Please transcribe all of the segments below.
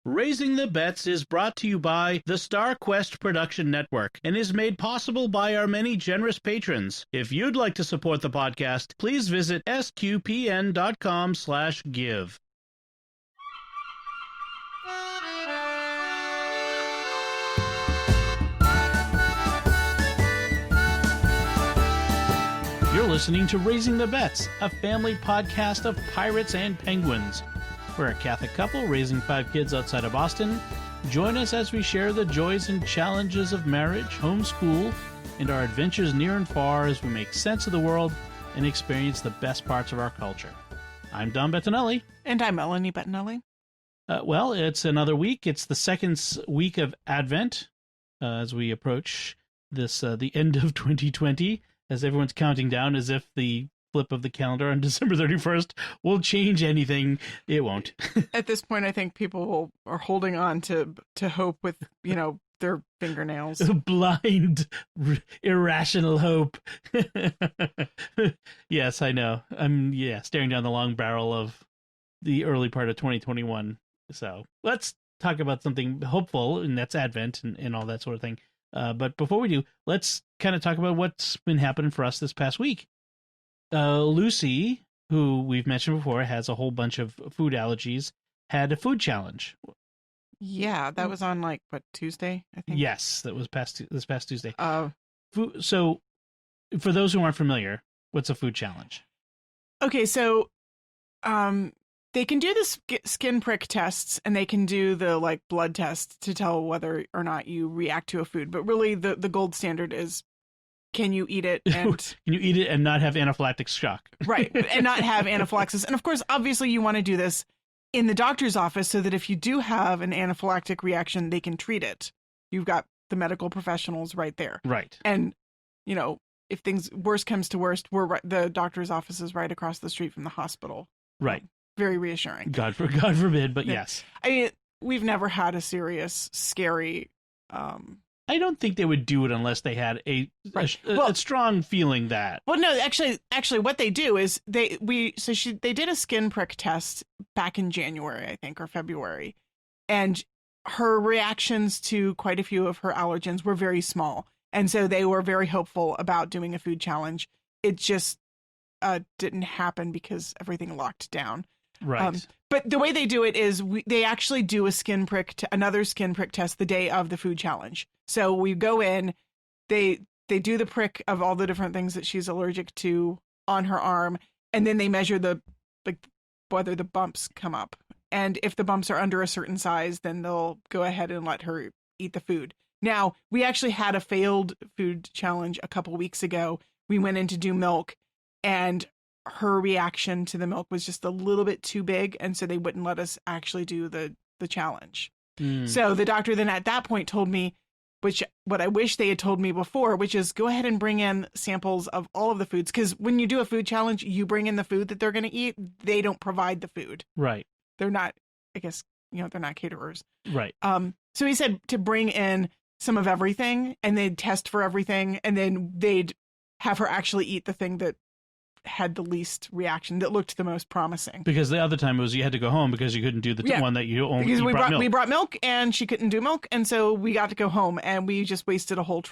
Raising the Bets is brought to you by the Star Quest Production Network and is made possible by our many generous patrons. If you'd like to support the podcast, please visit sqpn.com/give. You're listening to Raising the Bets, a family podcast of pirates and penguins. We're a Catholic couple raising 5 kids outside of Boston. Join us as we share the joys and challenges of marriage, homeschool, and our adventures near and far as we make sense of the world and experience the best parts of our culture. I'm Don Bettinelli. And I'm Melanie Bettinelli. Well, it's another week. It's the second week of Advent as we approach this the end of 2020, as everyone's counting down as if the flip of the calendar on December 31st will change anything. It won't. At this point, I think people are holding on to hope with, their fingernails. Blind, irrational hope. Yes, I know. I'm staring down the long barrel of the early part of 2021. So let's talk about something hopeful, and that's Advent and all that sort of thing. But before we do, let's kind of talk about what's been happening for us this past week. Lucy, who we've mentioned before, has a whole bunch of food allergies, had a food challenge. Yeah, that was on Tuesday, I think? Yes, that was this past Tuesday. So for those who aren't familiar, what's a food challenge? Okay, so they can do the skin prick tests, and they can do the blood test to tell whether or not you react to a food. But really, the gold standard is, can you eat it? And can you eat it and not have anaphylactic shock? Right, and not have anaphylaxis. And of course, obviously, you want to do this in the doctor's office so that if you do have an anaphylactic reaction, they can treat it. You've got the medical professionals right there. Right. And, if worst comes to worst, the doctor's office is right across the street from the hospital. Right. Very reassuring. God forbid, but yes. I mean, we've never had a serious, scary... I don't think they would do it unless they had a strong feeling that. Well, no, actually, what they do is they did a skin prick test back in January, I think, or February, and her reactions to quite a few of her allergens were very small, and so they were very hopeful about doing a food challenge. It just didn't happen because everything locked down. Right. But the way they do it is they actually do another skin prick test the day of the food challenge. So we go in, they do the prick of all the different things that she's allergic to on her arm, and then they measure whether the bumps come up. And if the bumps are under a certain size, then they'll go ahead and let her eat the food. Now, we actually had a failed food challenge a couple weeks ago. We went in to do milk, and her reaction to the milk was just a little bit too big, and so they wouldn't let us actually do the challenge. So the doctor then at that point told me, what I wish they had told me before, which is go ahead and bring in samples of all of the foods, because when you do a food challenge, you bring in the food that they're going to eat. They don't provide the food. Right. They're not, I guess, they're not caterers. Right. So he said to bring in some of everything, and they'd test for everything, and then they'd have her actually eat the thing that had the least reaction, that looked the most promising. Because the other time it was you had to go home because you couldn't do the one that you only because we brought milk, and she couldn't do milk, and so we got to go home, and we just wasted a whole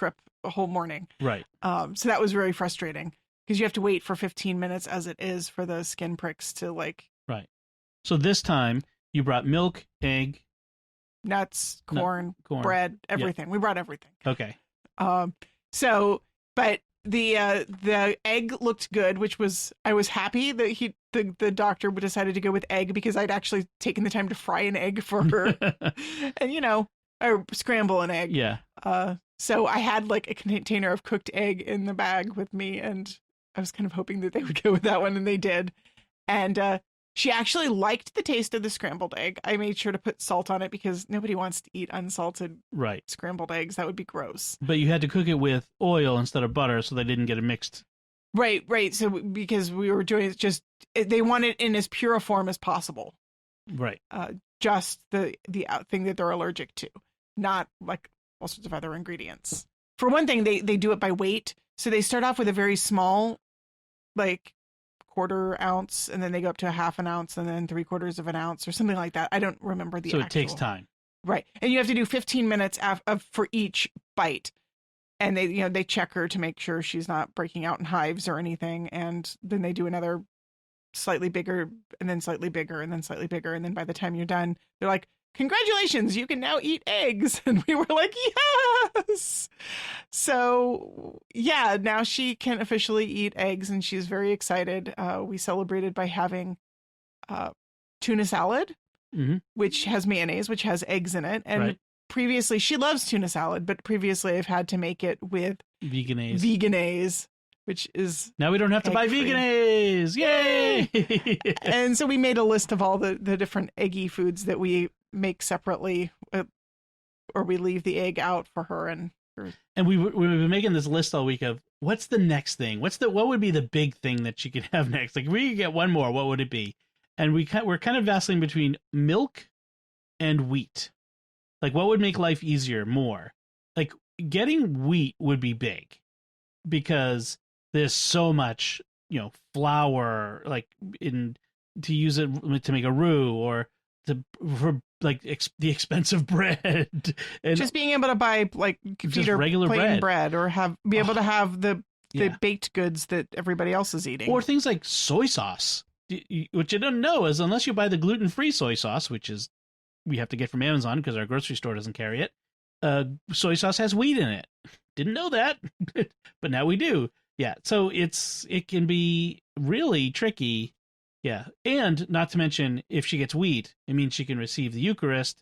morning. Right. So that was very frustrating because you have to wait for 15 minutes as it is for the skin pricks to Right. So this time you brought milk, egg, nuts, corn, bread, everything. Yeah. We brought everything. Okay. But the egg looked good, I was happy that the doctor decided to go with egg, because I'd actually taken the time to fry an egg for her and, or scramble an egg. Yeah. So I had a container of cooked egg in the bag with me, and I was kind of hoping that they would go with that one, and they did. And she actually liked the taste of the scrambled egg. I made sure to put salt on it because nobody wants to eat unsalted scrambled eggs. That would be gross. But you had to cook it with oil instead of butter so they didn't get it mixed. Right. So because we were doing it they want it in as pure a form as possible. Right. Just the thing that they're allergic to, not all sorts of other ingredients. For one thing, they do it by weight. So they start off with a very small, 1/4 ounce, and then they go up to a 1/2 ounce, and then 3/4 of an ounce, or something like that. I don't remember the. So actual. It takes time, right? And you have to do 15 minutes for each bite, and they check her to make sure she's not breaking out in hives or anything, and then they do another slightly bigger, and then slightly bigger, and then slightly bigger, and then by the time you're done, they're like, congratulations, you can now eat eggs. And we were like, yes. So yeah, now she can officially eat eggs, and she's very excited. We celebrated by having tuna salad, which has mayonnaise, which has eggs in it. And previously, she loves tuna salad, but previously I've had to make it with veganese, which is now we don't have to buy veganese. Yay! And so we made a list of all the different eggy foods that we make separately, or we leave the egg out for her. And we've been making this list all week of what's the next thing? What would be the big thing that she could have next? Like, if we could get one more, what would it be? And we're kind of vacillating between milk and wheat. Like, what would make life easier more? Like, getting wheat would be big because there's so much, flour, like to use it to make a roux, or for like the expensive bread, and just being able to buy like just regular plain bread, or be able to have the baked goods that everybody else is eating, or things like soy sauce, which I don't know is unless you buy the gluten-free soy sauce, which is we have to get from Amazon because our grocery store doesn't carry it. Soy sauce has wheat in it. Didn't know that, but now we do. Yeah, so it can be really tricky. Yeah, and not to mention, if she gets wheat, it means she can receive the Eucharist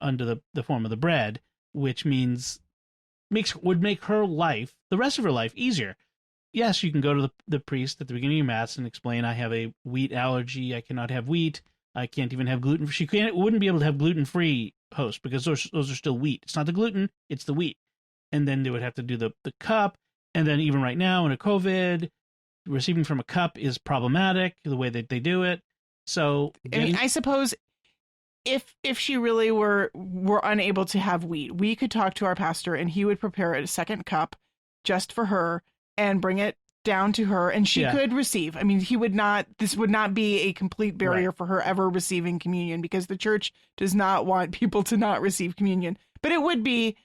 under the form of the bread, which means would make her life, the rest of her life, easier. Yes, you can go to the priest at the beginning of Mass and explain, I have a wheat allergy, I cannot have wheat, I can't even have gluten. She wouldn't be able to have gluten-free host because those are still wheat. It's not the gluten, it's the wheat. And then they would have to do the cup. And then even right now in a COVID, receiving from a cup is problematic, the way that they do it. So I suppose if she really were unable to have wheat, we could talk to our pastor and he would prepare a second cup just for her and bring it down to her, and she could receive. I mean, this would not be a complete barrier for her ever receiving communion, because the church does not want people to not receive communion. But it would be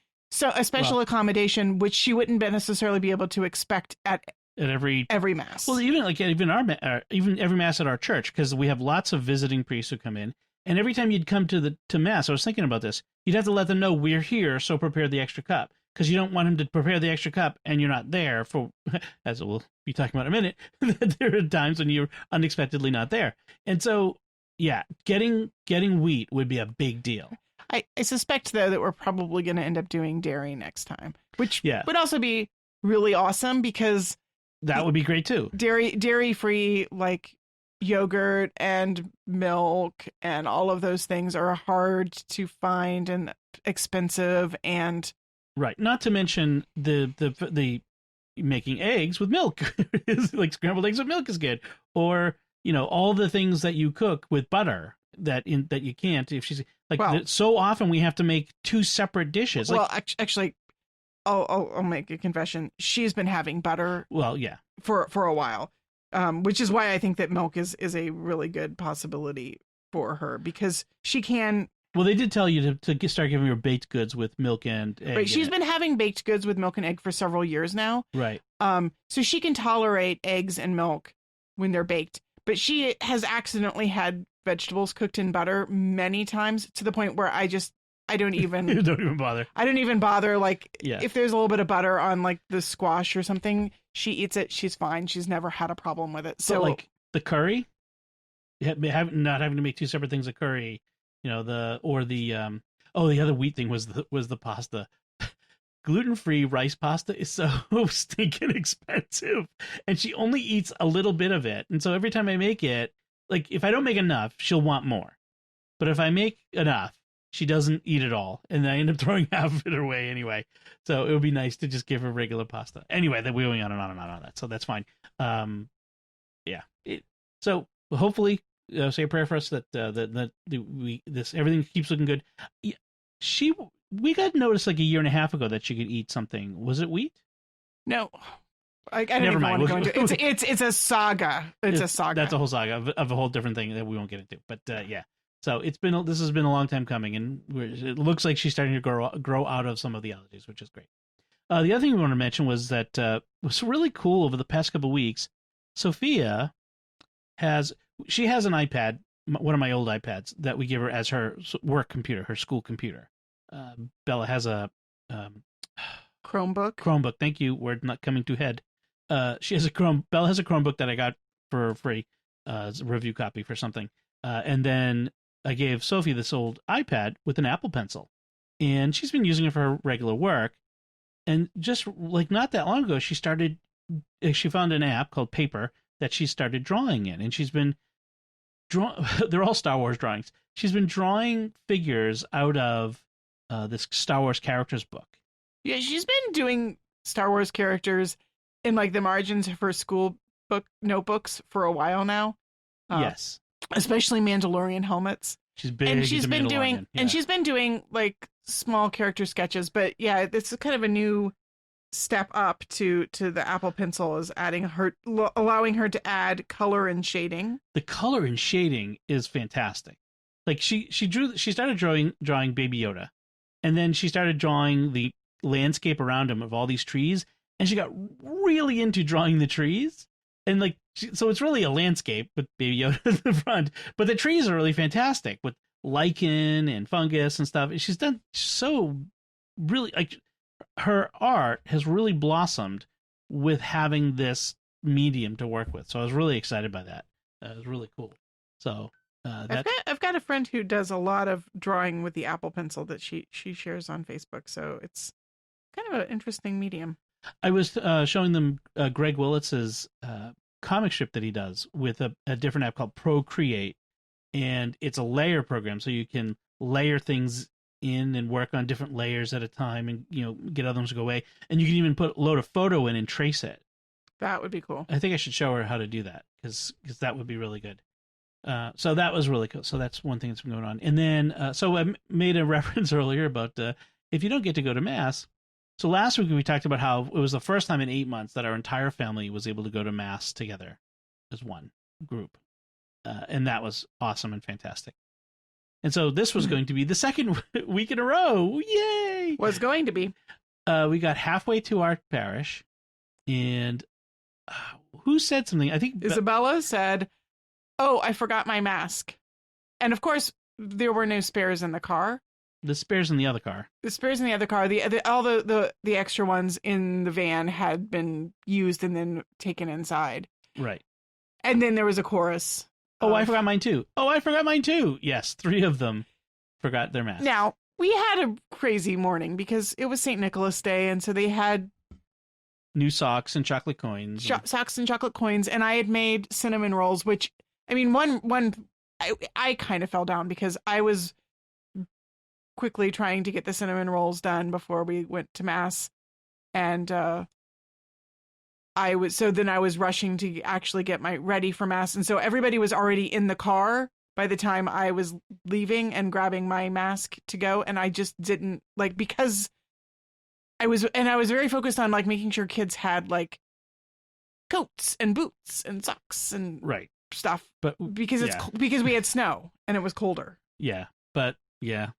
a special accommodation, which she wouldn't necessarily be able to expect at every Mass. Well, even every Mass at our church, because we have lots of visiting priests who come in, and every time you'd come to Mass, I was thinking about this, you'd have to let them know we're here, so prepare the extra cup, because you don't want him to prepare the extra cup and you're not there for, as we'll be talking about in a minute, there are times when you're unexpectedly not there. And so, yeah, getting wheat would be a big deal. I suspect, though, that we're probably going to end up doing dairy next time, which would also be really awesome, because that would be great too. Dairy-free, like yogurt and milk and all of those things are hard to find and expensive, and right. Not to mention the making eggs with milk, like scrambled eggs with milk is good, or all the things that you cook with butter that you can't if she's like. So often we have to make two separate dishes. Well, actually, I'll make a confession. She's been having butter. Well, yeah, for a while, which is why I think that milk is a really good possibility for her, because she can. Well, they did tell you to start giving her baked goods with milk and egg. Right, she's been having baked goods with milk and egg for several years now. Right. So she can tolerate eggs and milk when they're baked, but she has accidentally had vegetables cooked in butter many times, to the point where I don't even you don't even bother. I don't even bother. Like, if there's a little bit of butter on like the squash or something, she eats it. She's fine. She's never had a problem with it. So, but like the curry, not having to make two separate things of curry. The other wheat thing was the pasta. Gluten-free rice pasta is so stinking expensive, and she only eats a little bit of it. And so every time I make it, like if I don't make enough, she'll want more. But if I make enough, she doesn't eat it all, and I end up throwing half of it away anyway. So it would be nice to just give her regular pasta. Anyway, we're going on and on and on that, so that's fine. So hopefully. Say a prayer for us that everything keeps looking good. We got noticed like a year and a half ago that she could eat something. Was it wheat? No, I don't Never even mind. want to go into it. It's a saga. It's a saga. That's a whole saga of a whole different thing that we won't get into. But yeah, so this has been a long time coming, and it looks like she's starting to grow out of some of the allergies, which is great. The other thing we want to mention was that was really cool over the past couple of weeks. Sophia has an iPad, one of my old iPads that we give her as her work computer, her school computer. Bella has a Chromebook. Chromebook. Thank you. We're not coming to head. She has Bella has a Chromebook that I got for free, as a review copy for something. And then I gave Sophie this old iPad with an Apple Pencil, and she's been using it for her regular work. And just like not that long ago, she found an app called Paper that she started drawing in, and she's been they're all Star Wars drawings. She's been drawing figures out of this Star Wars characters book. Yeah, she's been doing Star Wars characters in like the margins of her school book notebooks for a while now. Yes, especially Mandalorian helmets. She's big, and she's been doing, yeah. and she's been doing like small character sketches. But yeah, this is kind of a new step up to the Apple Pencil, is allowing her to add color and shading. The color and shading is fantastic. Like she started drawing Baby Yoda, and then she started drawing the landscape around him of all these trees, and she got really into drawing the trees. And like, so it's really a landscape with Baby Yoda in the front, but the trees are really fantastic with lichen and fungus and stuff. She's done so really, like, her art has really blossomed with having this medium to work with. So I was really excited by that. It was really cool. So I've got a friend who does a lot of drawing with the Apple Pencil that she shares on Facebook. So it's kind of an interesting medium. I was showing them Greg Willitz's comic strip that he does with a different app called Procreate, and it's a layer program, so you can layer things in and work on different layers at a time, and get other ones to go away, and you can even load a photo in and trace it. That would be cool. I think I should show her how to do that because that would be really good. So that was really cool. So that's one thing that's been going on, and then so I made a reference earlier about if you don't get to go to Mass. So last week we talked about how it was the first time in 8 months that our entire family was able to go to Mass together as one group. And that was awesome and fantastic. And so this was going to be the second week in a row. Yay! Was going to be. We got halfway to our parish, and who said something? I think Isabella said, "Oh, I forgot my mask." And of course, there were no spares in the car. The spares in the other car. All the extra ones in the van had been used and then taken inside. Right. And then there was a chorus. Oh, I forgot mine too. Oh, I forgot mine too. Yes, 3 of them forgot their masks. Now, we had a crazy morning because it was St. Nicholas Day, and so they had new socks and chocolate coins. Socks and chocolate coins, and I had made cinnamon rolls, which, I mean, I kind of fell down because I was quickly trying to get the cinnamon rolls done before we went to Mass, and I was rushing to actually get ready for Mass, and so everybody was already in the car by the time I was leaving and grabbing my mask to go, and I just didn't because I was very focused on making sure kids had coats and boots and socks and stuff, but because we had snow and it was colder. Yeah, but yeah.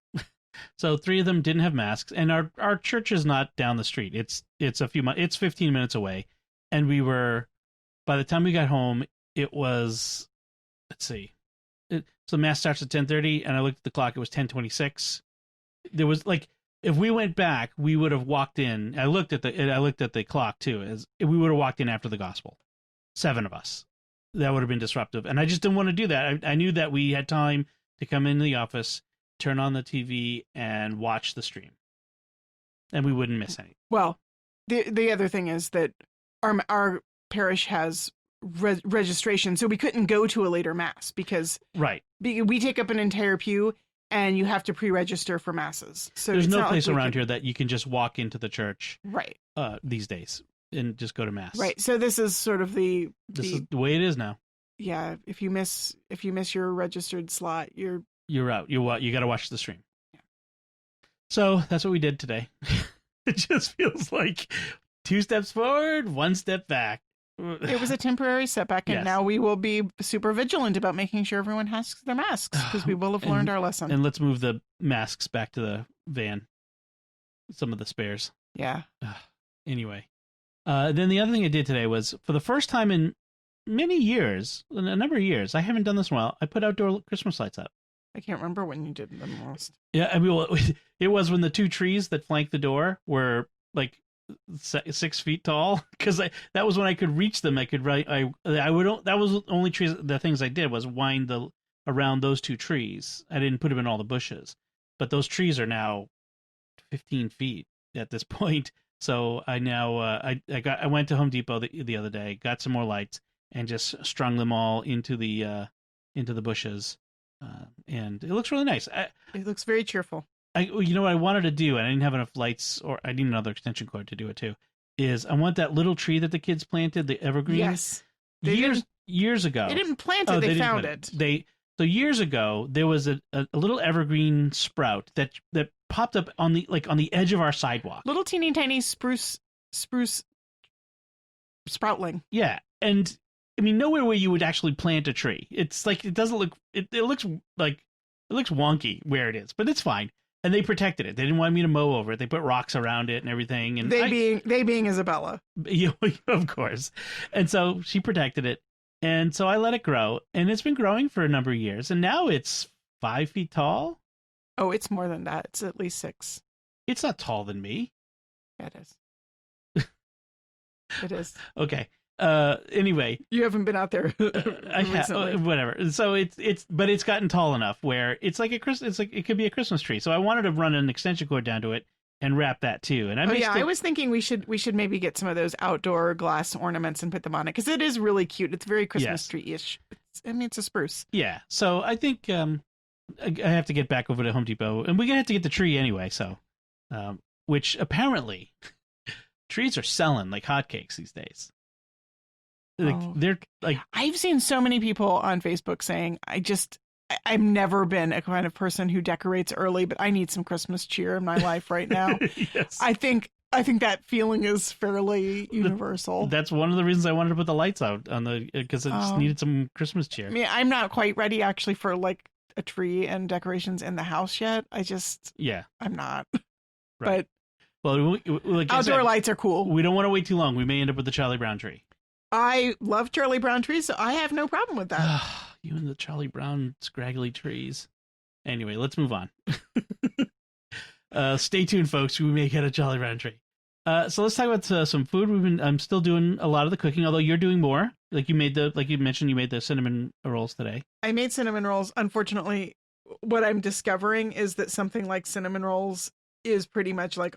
So 3 of them didn't have masks, and our church is not down the street. It's it's 15 minutes away, and by the time we got home, it was, let's see, so Mass starts at 10:30, and I looked at the clock. It was 10:26. There was if we went back, we would have walked in. I looked at the clock too, as we would have walked in after the gospel. 7 of us. That would have been disruptive, and I just didn't want to do that. I knew that we had time to come into the office, turn on the TV, and watch the stream, and we wouldn't miss any. Well, the other thing is that our parish has registration, so we couldn't go to a later Mass because we take up an entire pew, and you have to pre-register for Masses. So there's no place around here that you can just walk into the church these days and just go to Mass. Right. So this is sort of this is the way it is now. Yeah. If you miss your registered slot, you're out. You got to watch the stream. Yeah. So that's what we did today. It just feels like 2 steps forward, 1 step back. It was a temporary setback, and Yes. now we will be super vigilant about making sure everyone has their masks, because we will have learned our lesson. And let's move the masks back to the van. Some of the spares. Yeah. Anyway. Then the other thing I did today was, for the first time in many years, a number of years, I haven't done this in a while, I put outdoor Christmas lights up. I can't remember when you did them last. Yeah, I mean, it was when the 2 trees that flanked the door were like 6 feet tall, because that was when I could reach them. I could that was the only trees. The things I did was wind around those 2 trees. I didn't put them in all the bushes, but those trees are now 15 feet at this point. So I now I went to Home Depot the other day, got some more lights, and just strung them all into the bushes, and it looks really nice. It looks very cheerful. You know what I wanted to do, and I didn't have enough lights, or I need another extension cord to do it too, is I want that little tree that the kids planted, the evergreen. Yes. Years ago. They didn't plant it, they found it. So years ago, there was a little evergreen sprout that popped up on the edge of our sidewalk. Little teeny tiny spruce sproutling. Yeah. And I mean, nowhere where you would actually plant a tree. It's like, it doesn't look, it looks wonky where it is, but it's fine. And they protected it. They didn't want me to mow over it. They put rocks around it and everything. And they being Isabella. Of course. And so she protected it. And so I let it grow, and it's been growing for a number of years. And now it's 5 feet tall. Oh, it's more than that. It's at least 6. It's not taller than me. Yeah, it is. It is. Okay. Anyway, you haven't been out there. I have, whatever. So but it's gotten tall enough where it's like it could be a Christmas tree. So I wanted to run an extension cord down to it and wrap that too. And I was thinking we should maybe get some of those outdoor glass ornaments and put them on it, because it is really cute. It's very Christmas tree-ish. It's a spruce. Yeah. So I think I have to get back over to Home Depot, and we're gonna have to get the tree anyway. So, which apparently trees are selling like hotcakes these days. They're like, I've seen so many people on Facebook saying, I've never been a kind of person who decorates early, but I need some Christmas cheer in my life right now. Yes. I think that feeling is fairly universal. That's one of the reasons I wanted to put the lights out because I just needed some Christmas cheer. I mean, I'm not quite ready actually for like a tree and decorations in the house yet. I'm not. Right. But well, like outdoor lights are cool. We don't want to wait too long. We may end up with the Charlie Brown tree. I love Charlie Brown trees, so I have no problem with that. You and the Charlie Brown scraggly trees. Anyway, let's move on. Stay tuned, folks. We may get a Charlie Brown tree. So let's talk about some food. I'm still doing a lot of the cooking, although you're doing more. Like you mentioned, you made the cinnamon rolls today. I made cinnamon rolls. Unfortunately, what I'm discovering is that something like cinnamon rolls is pretty much like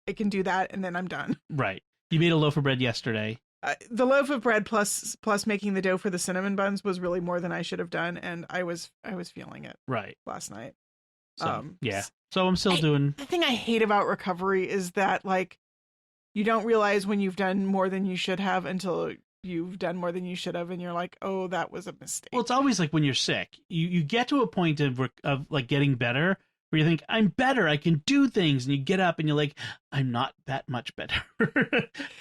I can do that and then I'm done. Right. You made a loaf of bread yesterday. The loaf of bread plus making the dough for the cinnamon buns was really more than I should have done, and I was feeling it last night. So, yeah. So I'm still doing. The thing I hate about recovery is that like you don't realize when you've done more than you should have until you've done more than you should have, and you're like, oh, that was a mistake. Well, it's always like when you're sick, you get to a point of like getting better, where you think, I'm better, I can do things, and you get up and you're like, I'm not that much better.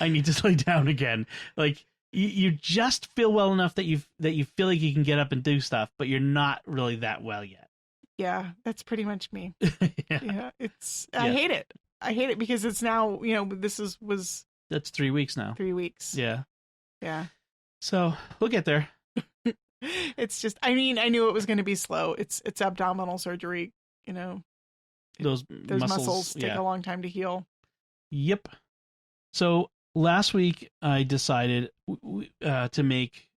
I need to lay down again. Like you just feel well enough that you feel like you can get up and do stuff, but you're not really that well yet. Yeah, that's pretty much me. Yeah, I hate it. I hate it because it's now, that's 3 weeks now. 3 weeks. Yeah. Yeah. So we'll get there. It's just, I mean, I knew it was going to be slow. It's abdominal surgery. Those muscles take a long time to heal. Yep. So last week I decided to make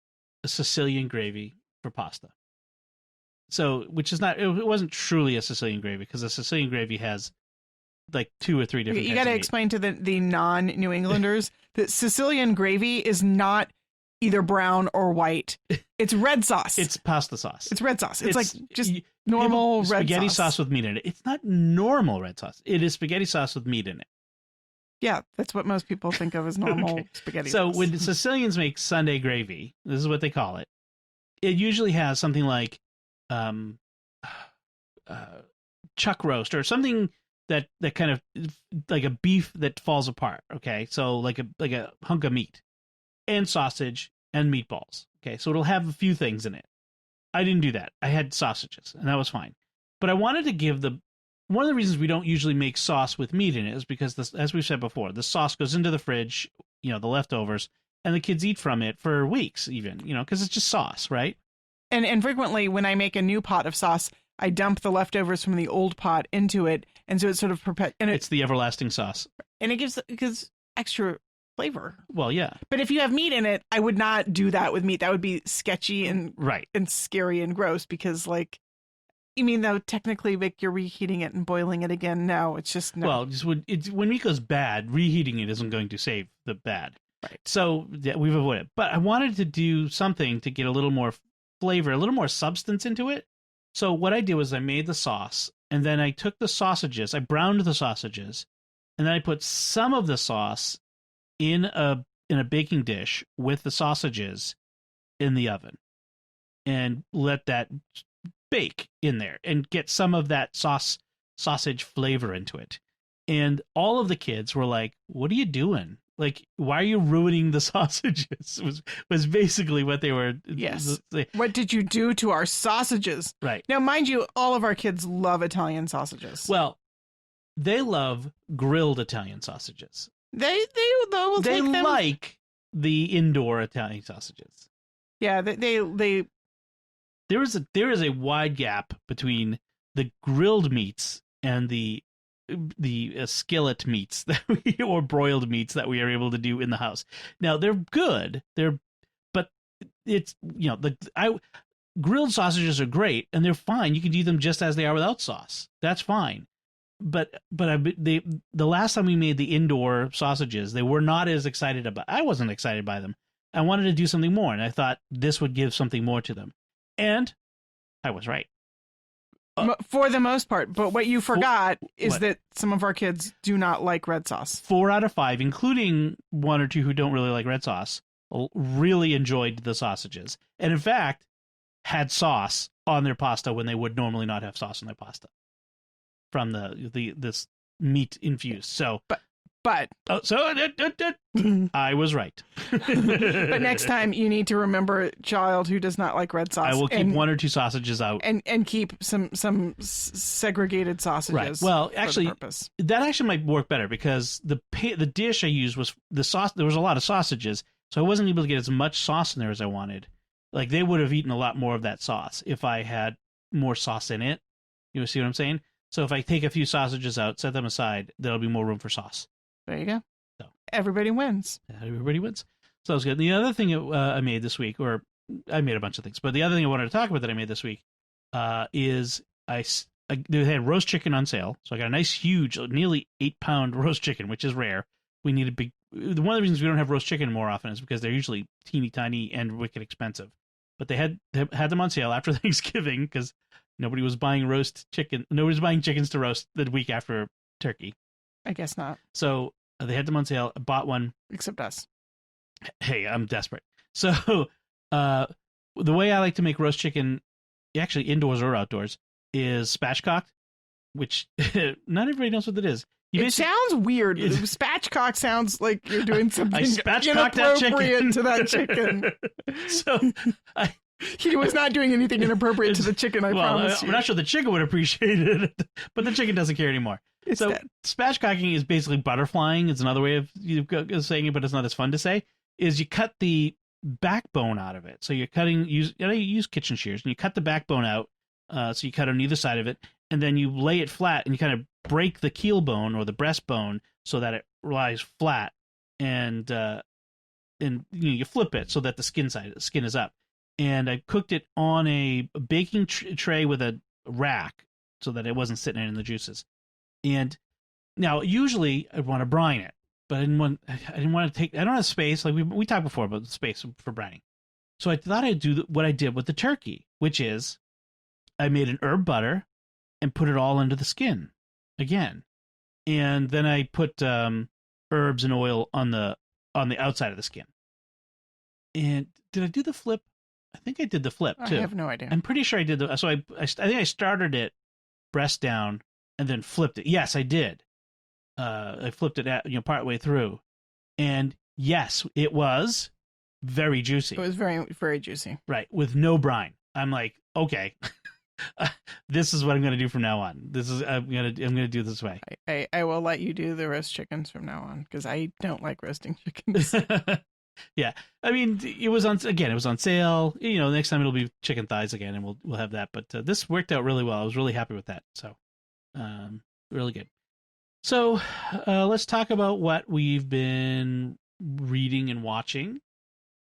a Sicilian gravy for pasta. So, it wasn't truly a Sicilian gravy, because a Sicilian gravy has like 2 or 3 different. You got to explain to the non-New Englanders that Sicilian gravy is not either brown or white. It's red sauce. It's pasta sauce. It's red sauce. It's like just normal red spaghetti sauce with meat in it. It's not normal red sauce. It is spaghetti sauce with meat in it. Yeah, that's what most people think of as normal spaghetti sauce. So when Sicilians make Sunday gravy, this is what they call it. It usually has something like chuck roast or something that kind of like a beef that falls apart. Okay, so like a hunk of meat, and sausage and meatballs. Okay, so it'll have a few things in it. I didn't do that. I had sausages, and that was fine. But I wanted to give one of the reasons we don't usually make sauce with meat in it is because, as we've said before, the sauce goes into the fridge, the leftovers, and the kids eat from it for weeks even, because it's just sauce, right? And frequently when I make a new pot of sauce, I dump the leftovers from the old pot into it, and so it's sort of it's the everlasting sauce. And it gives extra flavor. Well, yeah. But if you have meat in it, I would not do that with meat. That would be sketchy and right and scary and gross because, like, you mean though technically, Vic, you're reheating it and boiling it again? No, it's just no. Well, when meat goes bad, reheating it isn't going to save the bad. Right. So yeah, we've avoided it. But I wanted to do something to get a little more flavor, a little more substance into it. So what I did was I made the sauce, and then I took the sausages, I browned the sausages, and then I put some of the sauce in a baking dish with the sausages in the oven, and let that bake in there and get some of that sausage flavor into it. And all of the kids were like, "What are you doing? Like, why are you ruining the sausages?" was basically what they were. Yes. What did you do to our sausages? Right. Now, mind you, all of our kids love Italian sausages. Well, they love grilled Italian sausages. They like the indoor Italian sausages. Yeah, they. There is a wide gap between the grilled meats and the skillet meats or broiled meats that we are able to do in the house. Now they're good. But it's grilled sausages are great and they're fine. You can do them just as they are without sauce. That's fine. But the last time we made the indoor sausages, they were not as excited about. I wasn't excited by them. I wanted to do something more, and I thought this would give something more to them. And I was right. For the most part. But what you forgot is that some of our kids do not like red sauce. 4 out of 5, including 1 or 2 who don't really like red sauce, really enjoyed the sausages. And in fact, had sauce on their pasta when they would normally not have sauce on their pasta from this meat infused. So, I was right. But next time you need to remember a child who does not like red sauce. I will keep 1 or 2 sausages out and keep some segregated sausages. Right. Well, actually, that actually might work better because the dish I used was the sauce. There was a lot of sausages, so I wasn't able to get as much sauce in there as I wanted. Like they would have eaten a lot more of that sauce if I had more sauce in it. You see what I'm saying? So if I take a few sausages out, set them aside, there'll be more room for sauce. There you go. So everybody wins. Everybody wins. So that was good. The other thing I made this week, or I made a bunch of things, but the other thing I wanted to talk about that I made this week is they had roast chicken on sale. So I got a nice, huge, nearly 8-pound roast chicken, which is rare. We need a big. One of the reasons we don't have roast chicken more often is because they're usually teeny tiny and wicked expensive. But they had them on sale after Thanksgiving because nobody was buying roast chicken. Nobody was buying chickens to roast the week after turkey. I guess not. So they had them on sale. I bought one. Except us. Hey, I'm desperate. So the way I like to make roast chicken, actually indoors or outdoors, is spatchcocked, which not everybody knows what that is. It sounds weird. Spatchcock sounds like you're doing something inappropriate to that chicken. So he was not doing anything inappropriate to the chicken, I promise you. I'm not sure the chicken would appreciate it, but the chicken doesn't care anymore. So spatchcocking is basically butterflying. It's another way of saying it, but it's not as fun to say. Is you cut the backbone out of it. So you're use kitchen shears, and you cut the backbone out. So you cut on either side of it, and then you lay it flat, and you kind of break the keel bone or the breastbone so that it lies flat, and you flip it so that the skin is up. And I cooked it on a baking tray with a rack so that it wasn't sitting in the juices. And now usually I want to brine it, but I didn't want to take. I don't have space. Like we talked before about the space for brining. So I thought I'd do what I did with the turkey, which is I made an herb butter and put it all into the skin again, and then I put herbs and oil on the outside of the skin. And did I do the flip? I think I did the flip too. I have no idea. I'm pretty sure I did so I think I started it breast down and then flipped it. Yes, I did. I flipped it at partway through, and yes, it was very juicy. It was very, very juicy. Right, with no brine. I'm like, okay, this is what I'm going to do from now on. I'm gonna do this way. I will let you do the roast chickens from now on because I don't like roasting chickens. Yeah, I mean, it was on sale. Next time it'll be chicken thighs again, and we'll have that. But this worked out really well. I was really happy with that. So, really good. So, let's talk about what we've been reading and watching.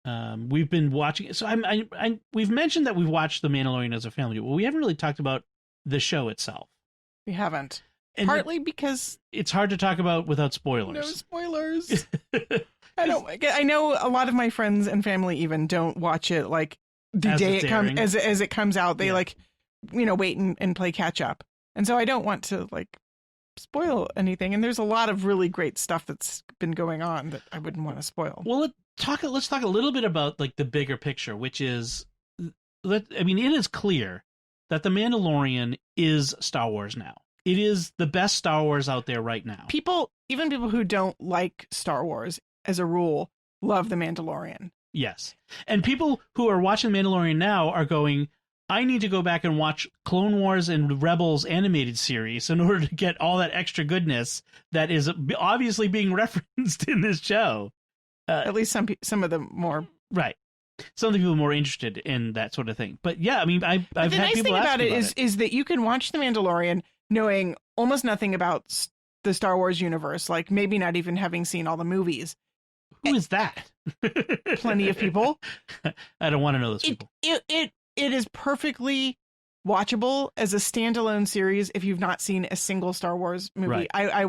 We've been watching. So, we've mentioned that we've watched The Mandalorian as a family, but we haven't really talked about the show itself. We haven't. And partly because it's hard to talk about without spoilers. No spoilers. I know a lot of my friends and family even don't watch it like the as day it's it comes airing. as it comes out. They wait and play catch up. And so I don't want to spoil anything. And there's a lot of really great stuff that's been going on that I wouldn't want to spoil. Well, let's talk a little bit about the bigger picture, which is, it is clear that The Mandalorian is Star Wars now. It is the best Star Wars out there right now. Even people who don't like Star Wars, as a rule, love The Mandalorian. Yes. And people who are watching The Mandalorian now are going, I need to go back and watch Clone Wars and Rebels animated series in order to get all that extra goodness that is obviously being referenced in this show. At least some of them more. Right. Some of the people are more interested in that sort of thing. But yeah, I've had people ask me about it. The nice thing about it is that you can watch The Mandalorian knowing almost nothing about the Star Wars universe, maybe not even having seen all the movies. Who is that? Plenty of people. I don't want to know those people. It is perfectly watchable as a standalone series if you've not seen a single Star Wars movie. Right. I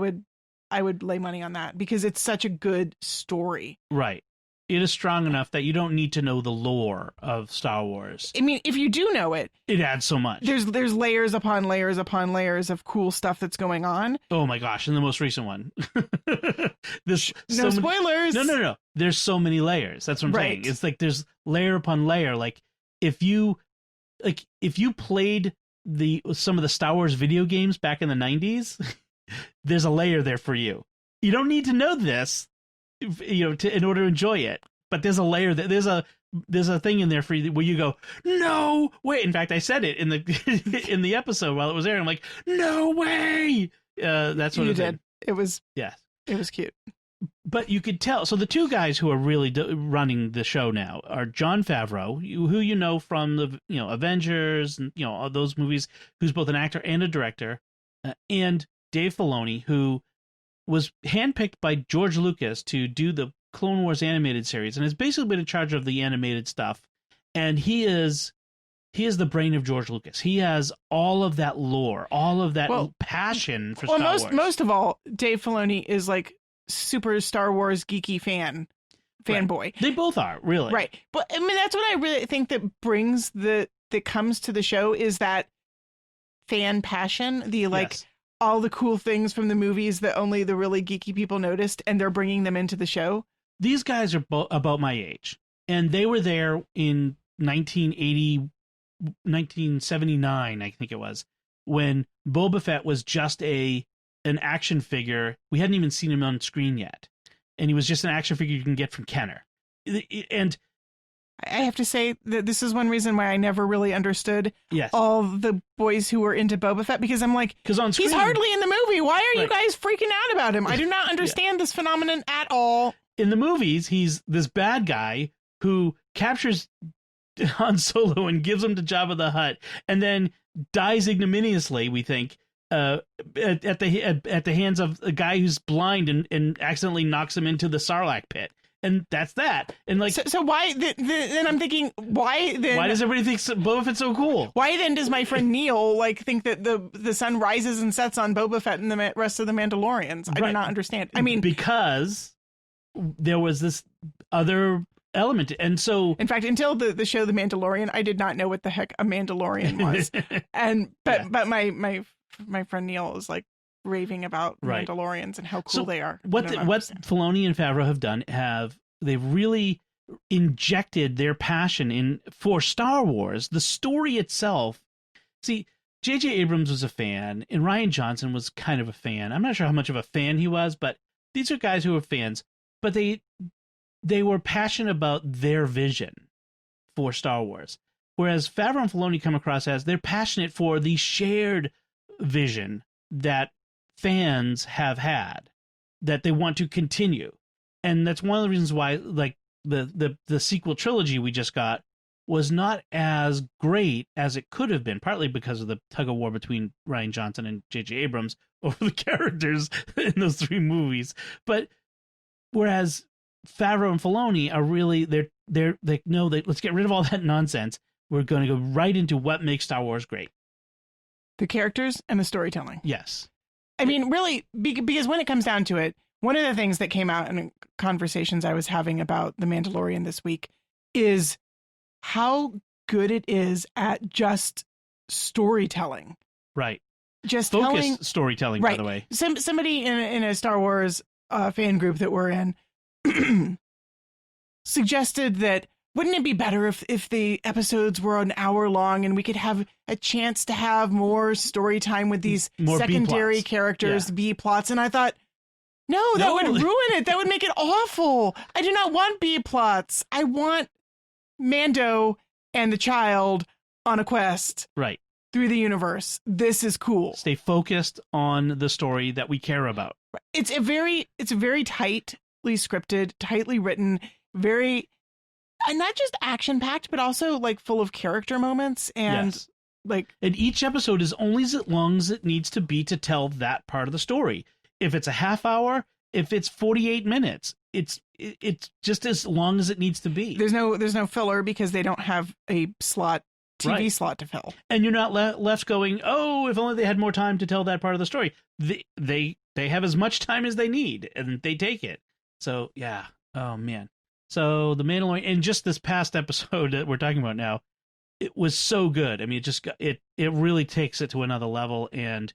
would lay money on that because it's such a good story. Right. It is strong enough that you don't need to know the lore of Star Wars. I mean, if you do know it, it adds so much. There's layers upon layers upon layers of cool stuff that's going on. Oh my gosh, in the most recent one. No spoilers. No. There's so many layers. That's what I'm saying. It's there's layer upon layer. If you played some of the Star Wars video games back in the 90s, there's a layer there for you. You don't need to know this, in order to enjoy it. But there's a layer that there's a thing in there for you where you go, no way. In fact, I said it in the episode while it was airing. I'm like, no way. That's what you it did. It was It was cute. But you could tell. So the two guys who are really running the show now are Jon Favreau, who you know from the Avengers and all those movies, who's both an actor and a director, and Dave Filoni, who was handpicked by George Lucas to do the Clone Wars animated series and has basically been in charge of the animated stuff. And he is the brain of George Lucas. He has all of that lore, all of that passion for Star Wars. Most of all, Dave Filoni is super Star Wars geeky fanboy. Right. They both are, really. Right. But I mean, that's what I really think that comes to the show is that fan passion, yes. All the cool things from the movies that only the really geeky people noticed, and they're bringing them into the show. These guys are about my age, and they were there in 1979, I think it was, when Boba Fett was just an action figure. We hadn't even seen him on screen yet, and he was just an action figure you can get from Kenner. And I have to say that this is one reason why I never really understood yes. all the boys who were into Boba Fett, because I'm like, on screen, he's hardly in the movie. Why are you guys freaking out about him? I do not understand this phenomenon at all. In the movies, he's this bad guy who captures Han Solo and gives him to Jabba the Hutt, and then dies ignominiously, we think, at the hands of a guy who's blind and accidentally knocks him into the Sarlacc pit. And that's that. And so why then I'm thinking, why does everybody think Boba Fett's so cool? Why then does my friend Neil think that the sun rises and sets on Boba Fett and the rest of the Mandalorians? I do not understand. I mean, because there was this other element, and so in fact, until the show The Mandalorian, I did not know what the heck a Mandalorian was. But my friend Neil is raving about Mandalorians and how cool they are. What Filoni and Favreau have done, they've really injected their passion for Star Wars. The story itself. See, J.J. Abrams was a fan, and Rian Johnson was kind of a fan. I'm not sure how much of a fan he was, but these are guys who are fans. But they were passionate about their vision for Star Wars. Whereas Favreau and Filoni come across as they're passionate for the shared vision that fans have had, that they want to continue. And that's one of the reasons why, like, the sequel trilogy we just got was not as great as it could have been, partly because of the tug of war between Rian Johnson and J.J. Abrams over the characters in those 3 movies. But whereas Favreau and Filoni are really, they know that let's get rid of all that nonsense. We're going to go right into what makes Star Wars great. The characters and the storytelling. Yes. I mean, really, because when it comes down to it, one of the things that came out in conversations I was having about The Mandalorian this week is how good it is at just storytelling. Right. Just focused storytelling, right. By the way. Somebody in a Star Wars fan group that we're in suggested that wouldn't it be better if the episodes were an hour long and we could have a chance to have more story time with these more secondary B-plots. characters, B-plots? And I thought, no, that would ruin it. That would make it awful. I do not want B-plots. I want Mando and the child on a quest. Right. Through the universe. This is cool. Stay focused on the story that we care about. It's a very tightly scripted, tightly written, very not just action packed, but also like full of character moments and yes. like. And each episode is only as long as it needs to be to tell that part of the story. If it's a half hour, if it's 48 minutes, it's just as long as it needs to be. There's no filler because they don't have a TV slot to fill. And you're not left going, oh, if only they had more time to tell that part of the story. They have as much time as they need, and they take it. So, yeah. Oh, man. So, The Mandalorian, and just this past episode that we're talking about now, it was so good. I mean, it really takes it to another level, and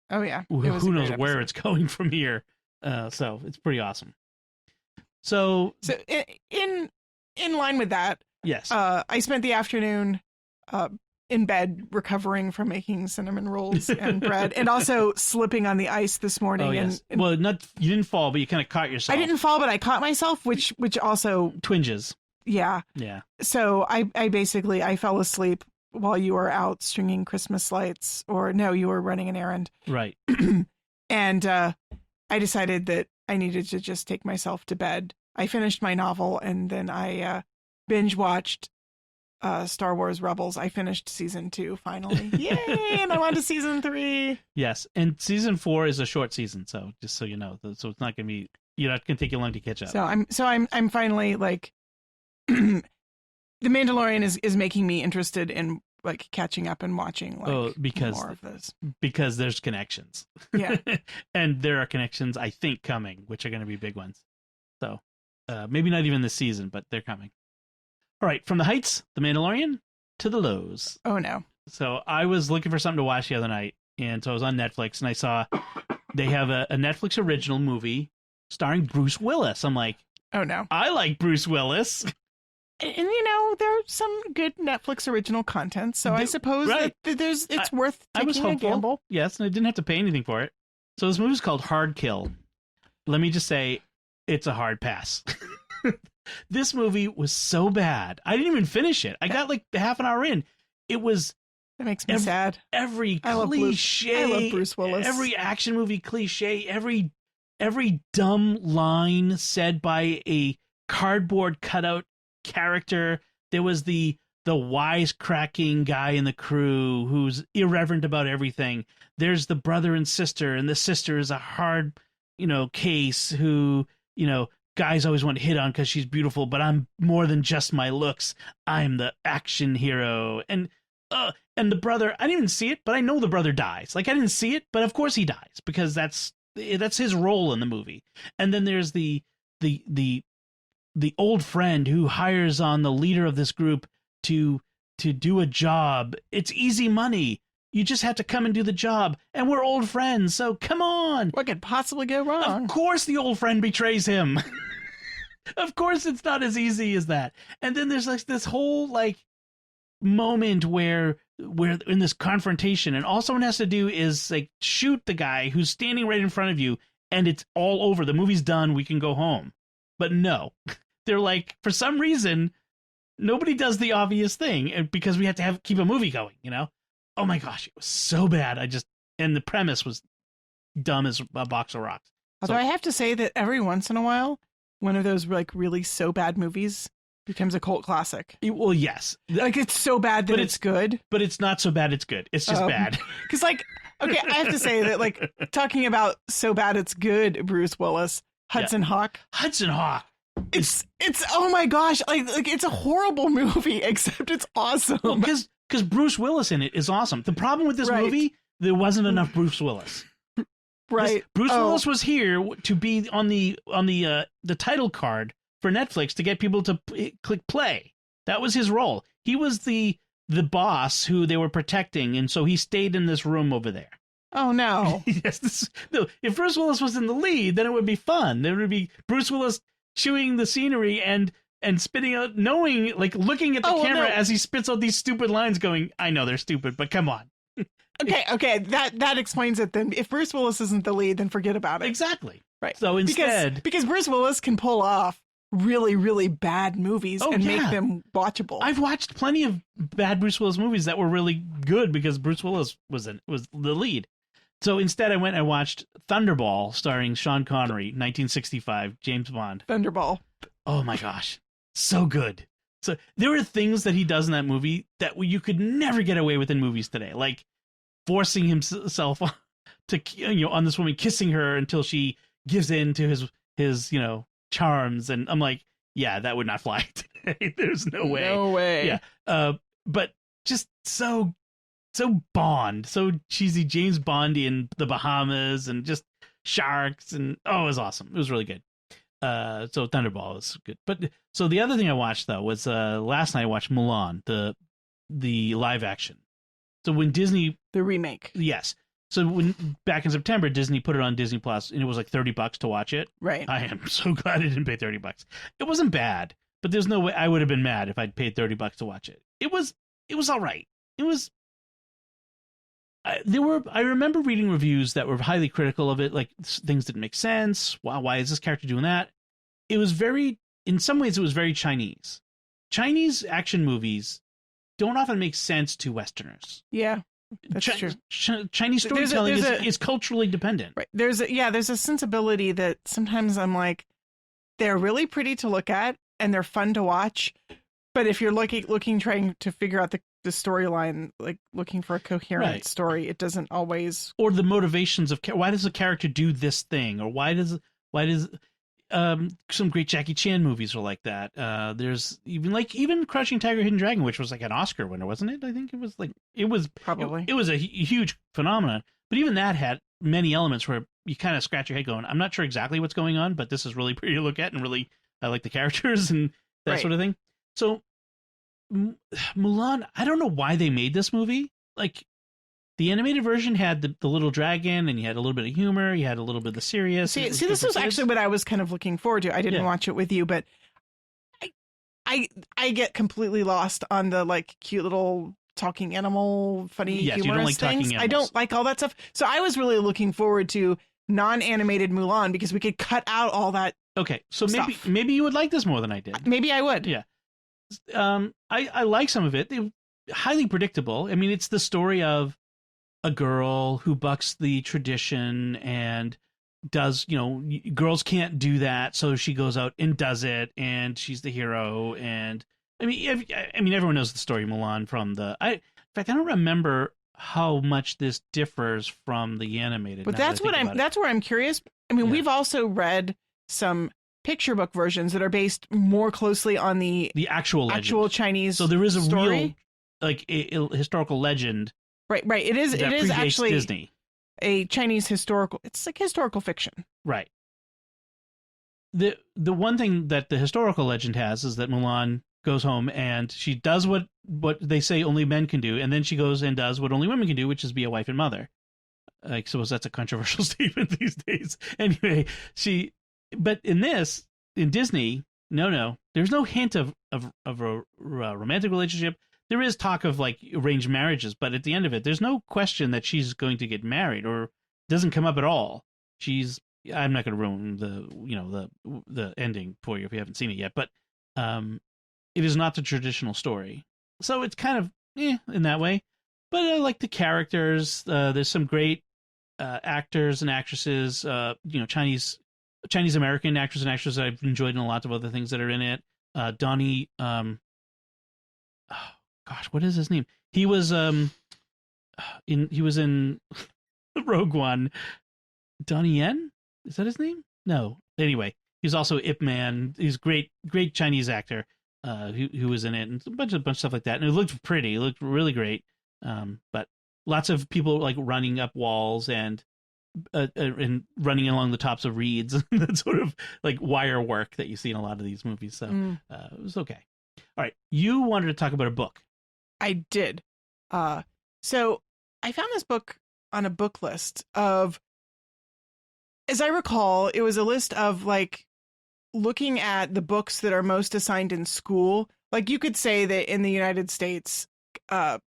oh, yeah. Who knows where it's going from here. So, it's pretty awesome. So in line with that, yes. I spent the afternoon in bed recovering from making cinnamon rolls and bread, and also slipping on the ice this morning. Oh, yes. And well, you didn't fall, but you kind of caught yourself. I didn't fall, but I caught myself, which also twinges. Yeah. Yeah. So I basically fell asleep while you were out stringing Christmas lights, or no, you were running an errand. Right. And I decided that I needed to just take myself to bed. I finished my novel, and then I binge watched Star Wars Rebels. I finished season 2 finally. Yay! And I'm on to season 3. Yes, and season 4 is a short season, so just so you know, so it's not going to be, not going to take you long to catch up. So I'm finally like, The Mandalorian is making me interested in like catching up and watching because more of this. Because there's connections. Yeah. And there are connections, I think, coming, which are going to be big ones. So maybe not even this season, but they're coming. All right, from the heights, The Mandalorian, to the lows. Oh, no. So I was looking for something to watch the other night, and so I was on Netflix, and I saw they have a Netflix original movie starring Bruce Willis. I'm like, oh, no. I like Bruce Willis. And there's some good Netflix original content, so I suppose that it's worth taking a gamble. Yes, and I didn't have to pay anything for it. So this movie's called Hard Kill. Let me just say, it's a hard pass. This movie was so bad. I didn't even finish it. I got like half an hour in. It was... That makes me sad. Every cliche. I love Bruce Willis. Every action movie cliche. Every dumb line said by a cardboard cutout character. There was the wisecracking guy in the crew who's irreverent about everything. There's the brother and sister, and the sister is a hard, case who, guys always want to hit on because she's beautiful, but I'm more than just my looks. I'm the action hero. And the brother, I didn't even see it, but I know the brother dies. Like, I didn't see it, but of course he dies because that's his role in the movie. And then there's the old friend who hires on the leader of this group to do a job. It's easy money. You just have to come and do the job. And we're old friends, so come on. What could possibly go wrong? Of course the old friend betrays him. Of course it's not as easy as that. And then there's like this whole like moment where we're in this confrontation, and all someone has to do is like shoot the guy who's standing right in front of you, and it's all over. The movie's done. We can go home. But no, they're like, for some reason, nobody does the obvious thing, and because we have to keep a movie going, you know? Oh my gosh, it was so bad. And the premise was dumb as a box of rocks. Although I have to say that every once in a while, one of those like really so bad movies becomes a cult classic. Well, yes. Like it's so bad that it's good. But it's not so bad it's good. It's just bad. Because like, okay, I have to say that like talking about so bad it's good, Bruce Willis, Hudson Hawk. Hudson Hawk. It's oh my gosh, like it's a horrible movie, except it's awesome. Well, because Bruce Willis in it is awesome. The problem with this movie, there wasn't enough Bruce Willis. Right. Bruce Willis was here to be on the title card for Netflix to get people to click play. That was his role. He was the boss who they were protecting, and so he stayed in this room over there. Oh no. Yes. No, if Bruce Willis was in the lead, then it would be fun. There would be Bruce Willis chewing the scenery and spitting out, knowing, like looking at the camera as he spits out these stupid lines, going, "I know they're stupid, but come on." Okay, that explains it then. If Bruce Willis isn't the lead, then forget about it. Exactly. Right. So instead, because Bruce Willis can pull off really, really bad movies and make them watchable. I've watched plenty of bad Bruce Willis movies that were really good because Bruce Willis was the lead. So instead, I watched Thunderball, starring Sean Connery, 1965, James Bond. Thunderball. Oh my gosh, so good. So there are things that he does in that movie that you could never get away with in movies today, like forcing himself to on this woman, kissing her until she gives in to his charms, and I'm like, yeah, that would not fly today. There's no way. No way. Yeah. But just so Bond, so cheesy, James Bondy in the Bahamas, and just sharks, and it was awesome. It was really good. So Thunderball was good. But so the other thing I watched though was last night I watched Mulan, the live action. So when Disney, the remake. Yes. So when back in September, Disney put it on Disney Plus, and it was like $30 to watch it. Right. I am so glad I didn't pay $30. It wasn't bad, but there's no way I would have been mad if I'd paid $30 to watch it. It was all right. It was. I remember reading reviews that were highly critical of it, like things didn't make sense. Wow, why is this character doing that? It was in some ways, it was very Chinese. Chinese action movies don't often make sense to Westerners. Yeah, that's true. Chinese storytelling is culturally dependent. Right. There's a sensibility that sometimes I'm like, they're really pretty to look at and they're fun to watch. But if you're looking, trying to figure out the storyline, like looking for a coherent story, it doesn't always. Or the motivations of why does a character do this thing, or why does some great Jackie Chan movies are like that. There's even Crouching Tiger, Hidden Dragon, which was like an Oscar winner, wasn't it? I think it was probably. It was a huge phenomenon, but even that had many elements where you kind of scratch your head going, I'm not sure exactly what's going on, but this is really pretty to look at, and really I like the characters and that sort of thing. So Mulan, I don't know why they made this movie. Like, the animated version had the little dragon, and you had a little bit of humor, you had a little bit of the serious. See, this was actually what I was kind of looking forward to. I didn't watch it with you, but I get completely lost on the like cute little talking animal, funny humorous you don't like things. Talking animals. I don't like all that stuff. So I was really looking forward to non-animated Mulan because we could cut out all that. Okay, so stuff. maybe you would like this more than I did. Maybe I would. Yeah. I like some of it. They're highly predictable. I mean, it's the story of a girl who bucks the tradition and does, girls can't do that, so she goes out and does it, and she's the hero. And I mean, everyone knows the story of Mulan from in fact, I don't remember how much this differs from the animated. But that's where I'm curious. I mean, we've also read some picture book versions that are based more closely on the actual Chinese. So there is a story. real, like, a historical legend. Right. It is actually Disney. A Chinese historical. It's like historical fiction. Right. The one thing that the historical legend has is that Mulan goes home and she does what they say only men can do, and then she goes and does what only women can do, which is be a wife and mother. I suppose that's a controversial statement these days. Anyway, but in Disney, no, there's no hint of a romantic relationship. there is talk of like arranged marriages, but at the end of it, there's no question that she's going to get married, or doesn't come up at all. She's I'm not going to ruin the ending for you if you haven't seen it yet, but it is not the traditional story, so it's kind of in that way. But I like the characters. There's some great actors and actresses. Chinese American actors and actresses that I've enjoyed in a lot of other things that are in it. Donnie, oh gosh, what is his name? He was in Rogue One. Donnie Yen? Is that his name? No. Anyway, he's also Ip Man. He's great Chinese actor who was in it, and a bunch of stuff like that. And it looked pretty. It looked really great. But lots of people like running up walls and running along the tops of reeds. That sort of like wire work that you see in a lot of these movies. So it was okay. All right. You wanted to talk about a book. I did. So I found this book on a book list of, as I recall, it was a list of like looking at the books that are most assigned in school. Like you could say that in the United States, To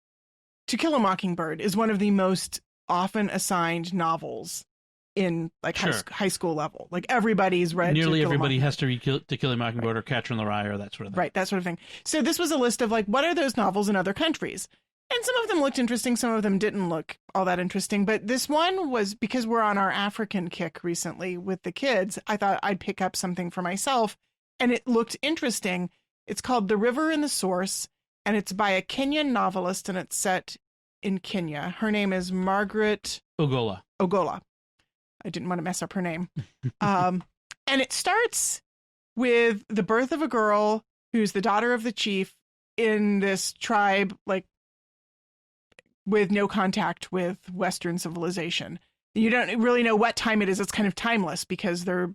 Kill a Mockingbird is one of the most often assigned novels in like high school level. Like everybody's read. Nearly everybody has to read To Kill a Mockingbird, right, or Catcher in the Rye, or that sort of thing. Right, that sort of thing. So this was a list of like, what are those novels in other countries? And some of them looked interesting, some of them didn't look all that interesting. But this one was, because we're on our African kick recently with the kids, I thought I'd pick up something for myself. And it looked interesting. It's called The River and the Source, and it's by a Kenyan novelist, and it's set in Kenya. Her name is Margaret Ogola. I didn't want to mess up her name. And it starts with the birth of a girl who's the daughter of the chief in this tribe, like with no contact with Western civilization. You don't really know what time it is. It's kind of timeless because they're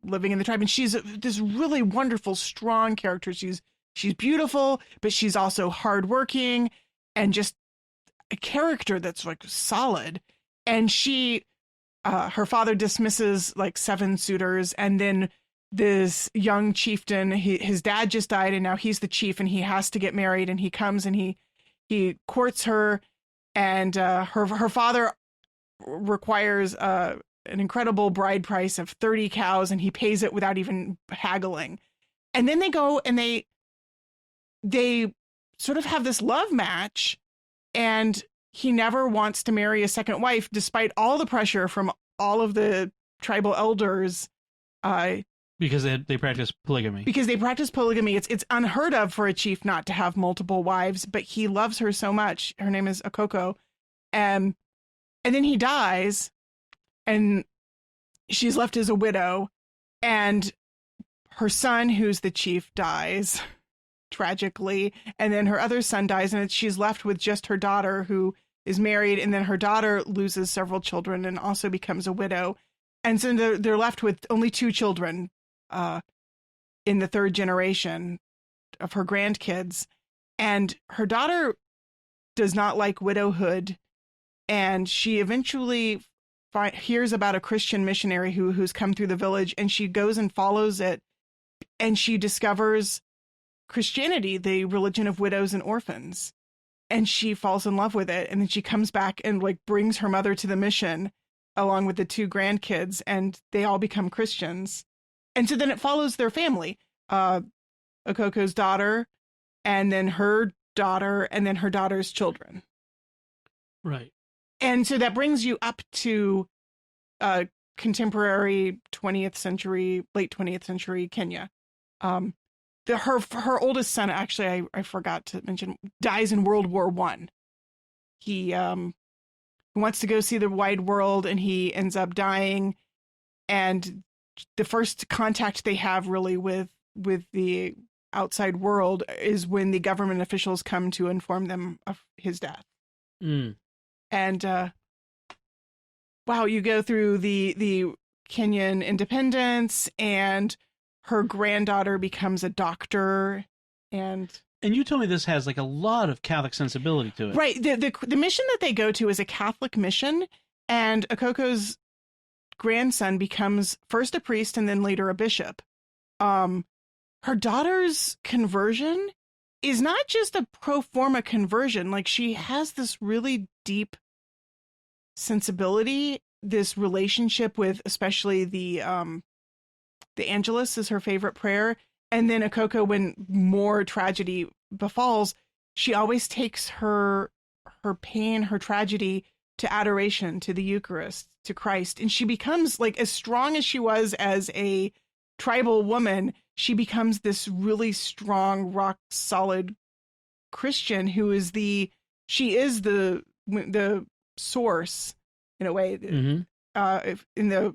living in the tribe. And she's this really wonderful, strong character. She's beautiful, but she's also hardworking and just a character that's like solid. And she, her father dismisses like 7 suitors, and then this young chieftain, his dad just died, and now he's the chief, and he has to get married, and he comes and he courts her, and her father requires an incredible bride price of 30 cows, and he pays it without even haggling. And then they go and they sort of have this love match, and he never wants to marry a second wife, despite all the pressure from all of the tribal elders. Because they practice polygamy. It's unheard of for a chief not to have multiple wives, but he loves her so much. Her name is Akoko. And then he dies, and she's left as a widow, and her son, who's the chief, dies tragically, and then her other son dies, and she's left with just her daughter, who is married, and then her daughter loses several children and also becomes a widow. And so they're left with only 2 children in the 3rd generation of her grandkids. And her daughter does not like widowhood, and she eventually hears about a Christian missionary who's come through the village, and she goes and follows it, and she discovers Christianity, the religion of widows and orphans, and she falls in love with it. And then she comes back and like brings her mother to the mission along with the 2 grandkids, and they all become Christians. And so then it follows their family, Okoko's daughter, and then her daughter, and then her daughter's children. Right. And so that brings you up to contemporary 20th century, late 20th century Kenya. Her oldest son, actually, I forgot to mention, dies in World War I. He wants to go see the wide world, and he ends up dying. And the first contact they have really with the outside world is when the government officials come to inform them of his death. And wow, you go through the Kenyan independence, and her granddaughter becomes a doctor, and you told me this has like a lot of Catholic sensibility to it. Right. The mission that they go to is a Catholic mission, and Okoko's grandson becomes first a priest and then later a bishop. Her daughter's conversion is not just a pro forma conversion. Like, she has this really deep sensibility, this relationship with, especially the Angelus is her favorite prayer. And then Akoko, when more tragedy befalls, she always takes her pain, her tragedy to adoration, to the Eucharist, to Christ. And she becomes, like, as strong as she was as a tribal woman, she becomes this really strong, rock solid Christian she is the source, in a way. Mm-hmm. In the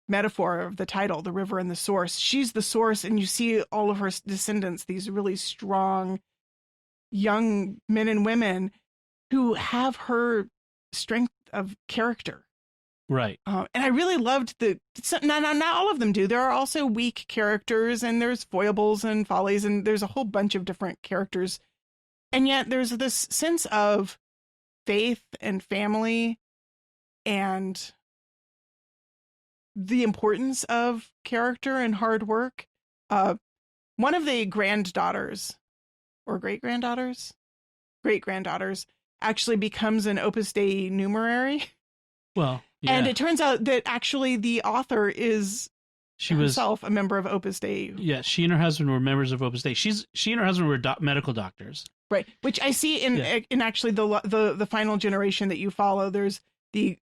metaphor of the title, the river and the source, she's the source, and you see all of her descendants, these really strong young men and women who have her strength of character. Right. And I really loved not all of them do. There are also weak characters, and there's foibles and follies, and there's a whole bunch of different characters. And yet there's this sense of faith and family and the importance of character and hard work. One of the granddaughters or great-granddaughters actually becomes an Opus Dei numerary. Well, yeah. And it turns out that actually the author is herself a member of Opus Dei. Yeah, she and her husband were members of Opus Dei. She and her husband were medical doctors. Right, which I see in actually the final generation that you follow. There's the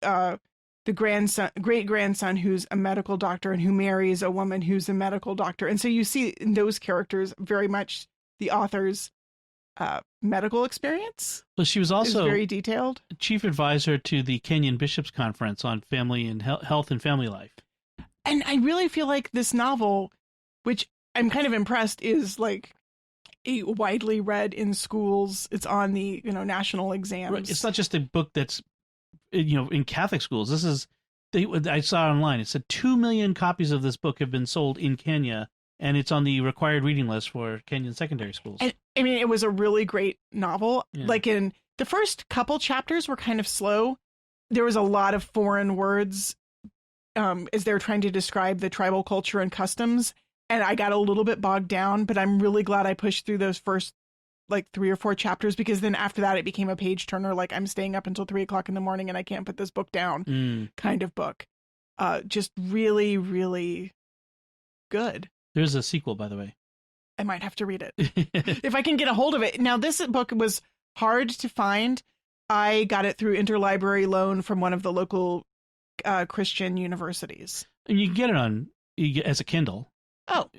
great grandson who's a medical doctor and who marries a woman who's a medical doctor, and so you see in those characters very much the author's medical experience. Well, she was also very detailed. Chief advisor to the Kenyan Bishops' Conference on family and health and family life. And I really feel like this novel, which I'm kind of impressed, is like widely read in schools. It's on the national exams. Right. It's not just a book that's in Catholic schools. This is I saw it online. It said 2 million copies of this book have been sold in Kenya, and it's on the required reading list for Kenyan secondary schools. And I mean, it was a really great novel. Yeah. Like, in the first couple chapters were kind of slow. There was a lot of foreign words as they're trying to describe the tribal culture and customs. And I got a little bit bogged down, but I'm really glad I pushed through those first like 3 or 4 chapters, because then after that it became a page turner. Like, I'm staying up until 3 o'clock in the morning and I can't put this book down kind of book. Just really, really good. There's a sequel, by the way. I might have to read it if I can get a hold of it. Now, this book was hard to find. I got it through interlibrary loan from one of the local Christian universities. And you can get it as a Kindle. Oh.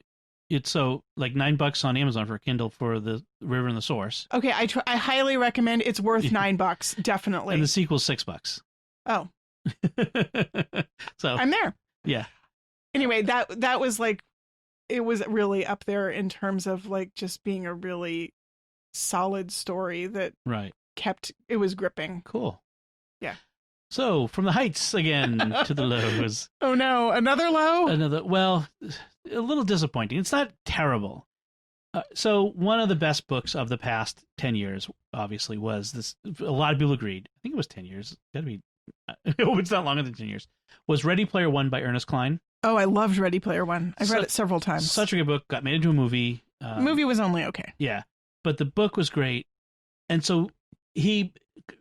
It's so like $9 on Amazon for a Kindle for the River and the Source. Okay, I highly recommend. It's worth $9, definitely. And the sequel's $6. Oh. So I'm there. Yeah. Anyway, that was like, it was really up there in terms of like just being a really solid story that it was gripping. Cool. Yeah. So, from the heights again to the lows. Oh no, another low? Well, a little disappointing. It's not terrible. So, one of the best books of the past 10 years, obviously, was this. A lot of people agreed. I think it was 10 years. Gotta be. Oh, it's not longer than 10 years. Was Ready Player One by Ernest Cline. Oh, I loved Ready Player One. I've read it several times. Such a good book. Got made into a movie. The movie was only okay. Yeah, but the book was great. And so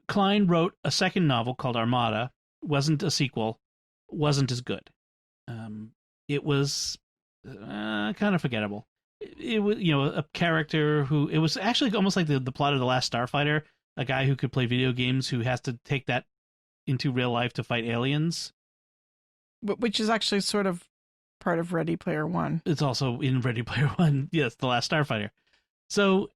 Cline wrote a second novel called Armada. Wasn't a sequel. Wasn't as good. It was kind of forgettable. It was, a character who, it was actually almost like the plot of The Last Starfighter, a guy who could play video games who has to take that into real life to fight aliens. Which is actually sort of part of Ready Player One. It's also in Ready Player One. Yes, The Last Starfighter. So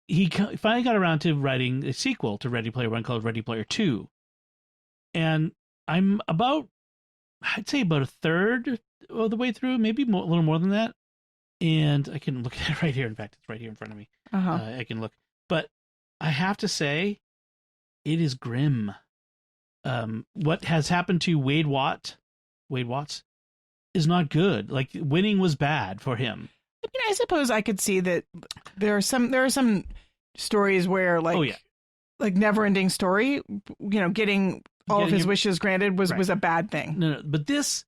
he finally got around to writing a sequel to Ready Player One called Ready Player Two. And I'm I'd say about a third of the way through, maybe a little more than that. And I can look at it right here. In fact, it's right here in front of me. I can look. But I have to say, it is grim. What has happened to Wade Watts is not good. Like, winning was bad for him. I mean, I suppose I could see that there are some stories where like Never Ending Story, getting all of his wishes granted was a bad thing. No, but this,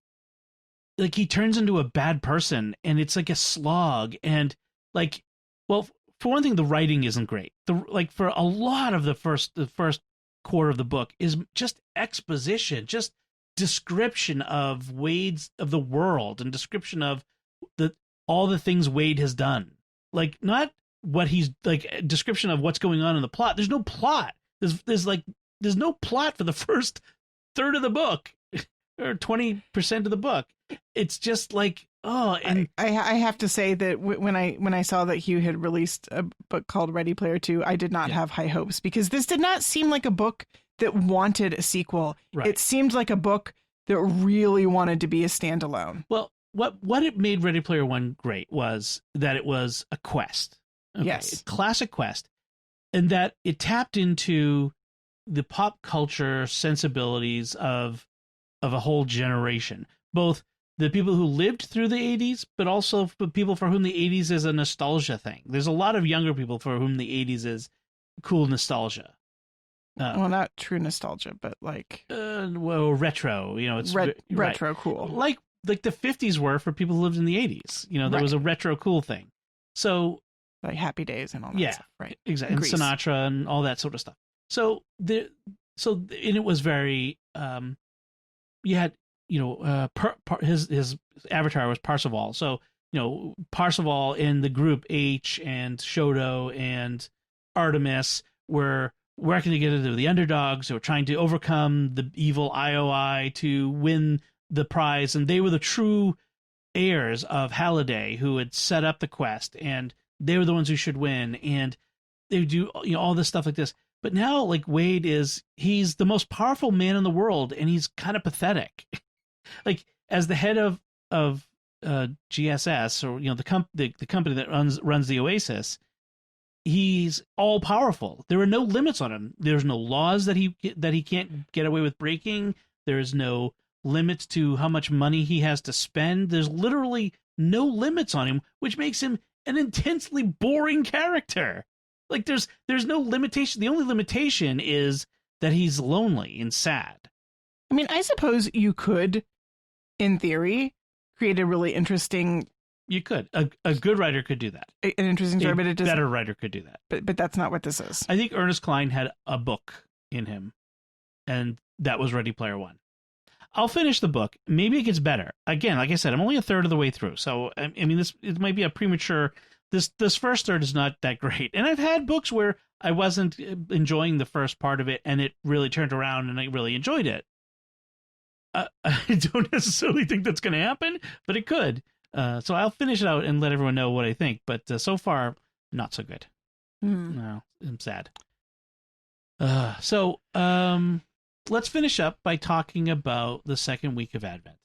like, he turns into a bad person, and it's like a slog, and like, well, for one thing, the writing isn't great. For a lot of the first quarter of the book is just exposition, just description of the world and description of all the things Wade has done. Like, not what he's like, description of what's going on in the plot. There's no plot. There's no plot for the first third of the book or 20% of the book. It's just like, oh, and I have to say that when I saw that Hugh had released a book called Ready Player 2, I did not have high hopes, because this did not seem like a book that wanted a sequel. Right. It seemed like a book that really wanted to be a standalone. Well, what it made Ready Player One great was that it was a quest. Okay? Yes. A classic quest. And that it tapped into the pop culture sensibilities of a whole generation. Both the people who lived through the 80s, but also for people for whom the 80s is a nostalgia thing. There's a lot of younger people for whom the 80s is cool nostalgia. Well, not true nostalgia, but like... retro. You know, it's retro right. cool. Like the 50s were for people who lived in the 80s. You know, there was a retro cool thing. So... like Happy Days and all that stuff, right? Exactly. And Sinatra and all that sort of stuff. And it was very... you had... his avatar was Parzival. So, Parzival in the group H and Shoto and Artemis were working together with the underdogs who were trying to overcome the evil IOI to win the prize. And they were the true heirs of Halliday, who had set up the quest, and they were the ones who should win. And they would do, all this stuff like this. But now, like, Wade he's the most powerful man in the world, and he's kind of pathetic. Like, as the head of GSS, or the company that runs the Oasis, he's all powerful. There are no limits on him. There's no laws that he can't get away with breaking. There's no limits to how much money he has to spend. There's literally no limits on him, which makes him an intensely boring character. Like, there's no limitation. The only limitation is that he's lonely and sad. I mean, I suppose you could, in theory, create a really interesting... You could. A good writer could do that. An interesting story, but it doesn't... A better writer could do that. But that's not what this is. I think Ernest Cline had a book in him, and that was Ready Player One. I'll finish the book. Maybe it gets better. Again, like I said, I'm only a third of the way through, so, I mean, it might be a premature... This first third is not that great. And I've had books where I wasn't enjoying the first part of it, and it really turned around, and I really enjoyed it. I don't necessarily think that's going to happen, but it could. So I'll finish it out and let everyone know what I think. But so far, not so good. No, I'm sad. So let's finish up by talking about the second week of Advent.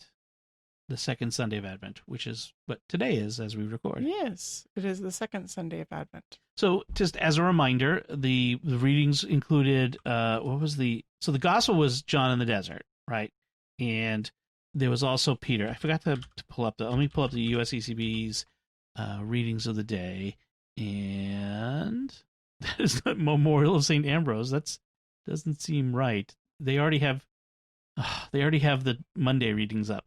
The second Sunday of Advent, which is what today is as we record. Yes, it is the second Sunday of Advent. So just as a reminder, the readings included, the gospel was John in the desert, right? And there was also Peter. I forgot to pull up let me pull up the USECB's readings of the day. And that is not Memorial of St. Ambrose. That doesn't seem right. They already have the Monday readings up.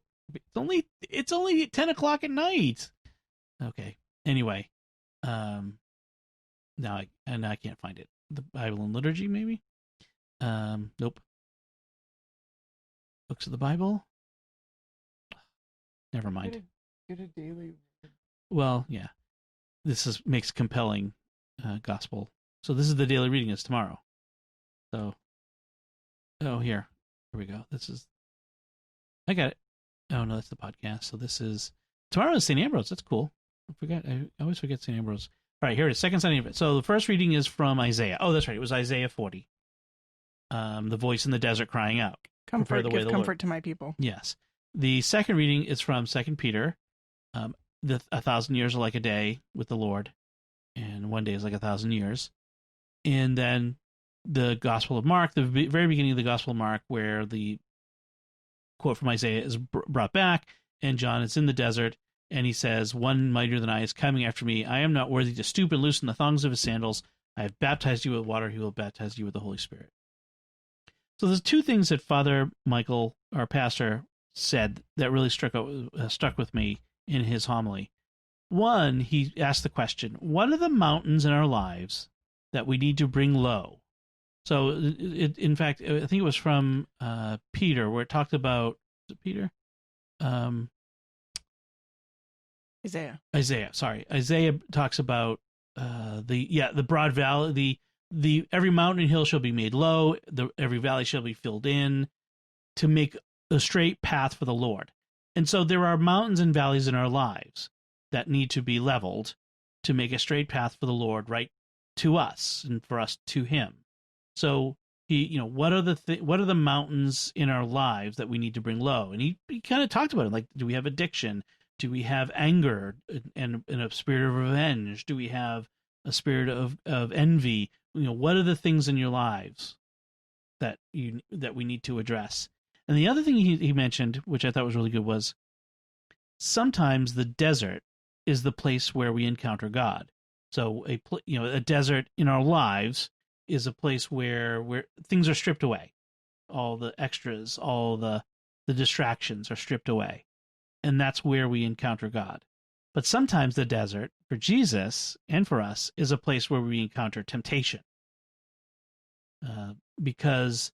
It's only 10 o'clock at night. Okay. Anyway, now I can't find it. The Bible and Liturgy, maybe. Nope. Books of the Bible. Never mind. Get a daily. Well, yeah. This makes compelling gospel. So this is the daily reading. It's tomorrow. So, here we go. I got it. Oh, no, that's the podcast. So this is... Tomorrow is St. Ambrose. That's cool. I always forget St. Ambrose. All right, here it is. Second Sunday of it. So the first reading is from Isaiah. Oh, that's right. It was Isaiah 40. The voice in the desert crying out. Give comfort to my people. Yes. The second reading is from 2 Peter. 1,000 years are like a day with the Lord, and one day is like 1,000 years. And then the Gospel of Mark, the very beginning of the Gospel of Mark, where the quote from Isaiah is brought back, and John is in the desert, and he says, "One mightier than I is coming after me. I am not worthy to stoop and loosen the thongs of his sandals. I have baptized you with water. He will baptize you with the Holy Spirit." So there's two things that Father Michael, our pastor, said that really struck with me in his homily. One, he asked the question, what are the mountains in our lives that we need to bring low? So, in fact, I think it was from Peter, where it talked about, is it Peter? Isaiah, sorry. Isaiah talks about the broad valley, the every mountain and hill shall be made low, every valley shall be filled in, to make a straight path for the Lord. And so there are mountains and valleys in our lives that need to be leveled to make a straight path for the Lord, right to us and for us to him. So what are the mountains in our lives that we need to bring low? And he kind of talked about it, like, do we have addiction? Do we have anger and a spirit of revenge? Do we have a spirit of envy? What are the things in your lives that we need to address? And the other thing he mentioned, which I thought was really good, was sometimes the desert is the place where we encounter God. So a desert in our lives is a place where things are stripped away. All the extras, all the distractions are stripped away. And that's where we encounter God. But sometimes the desert, for Jesus and for us, is a place where we encounter temptation. Because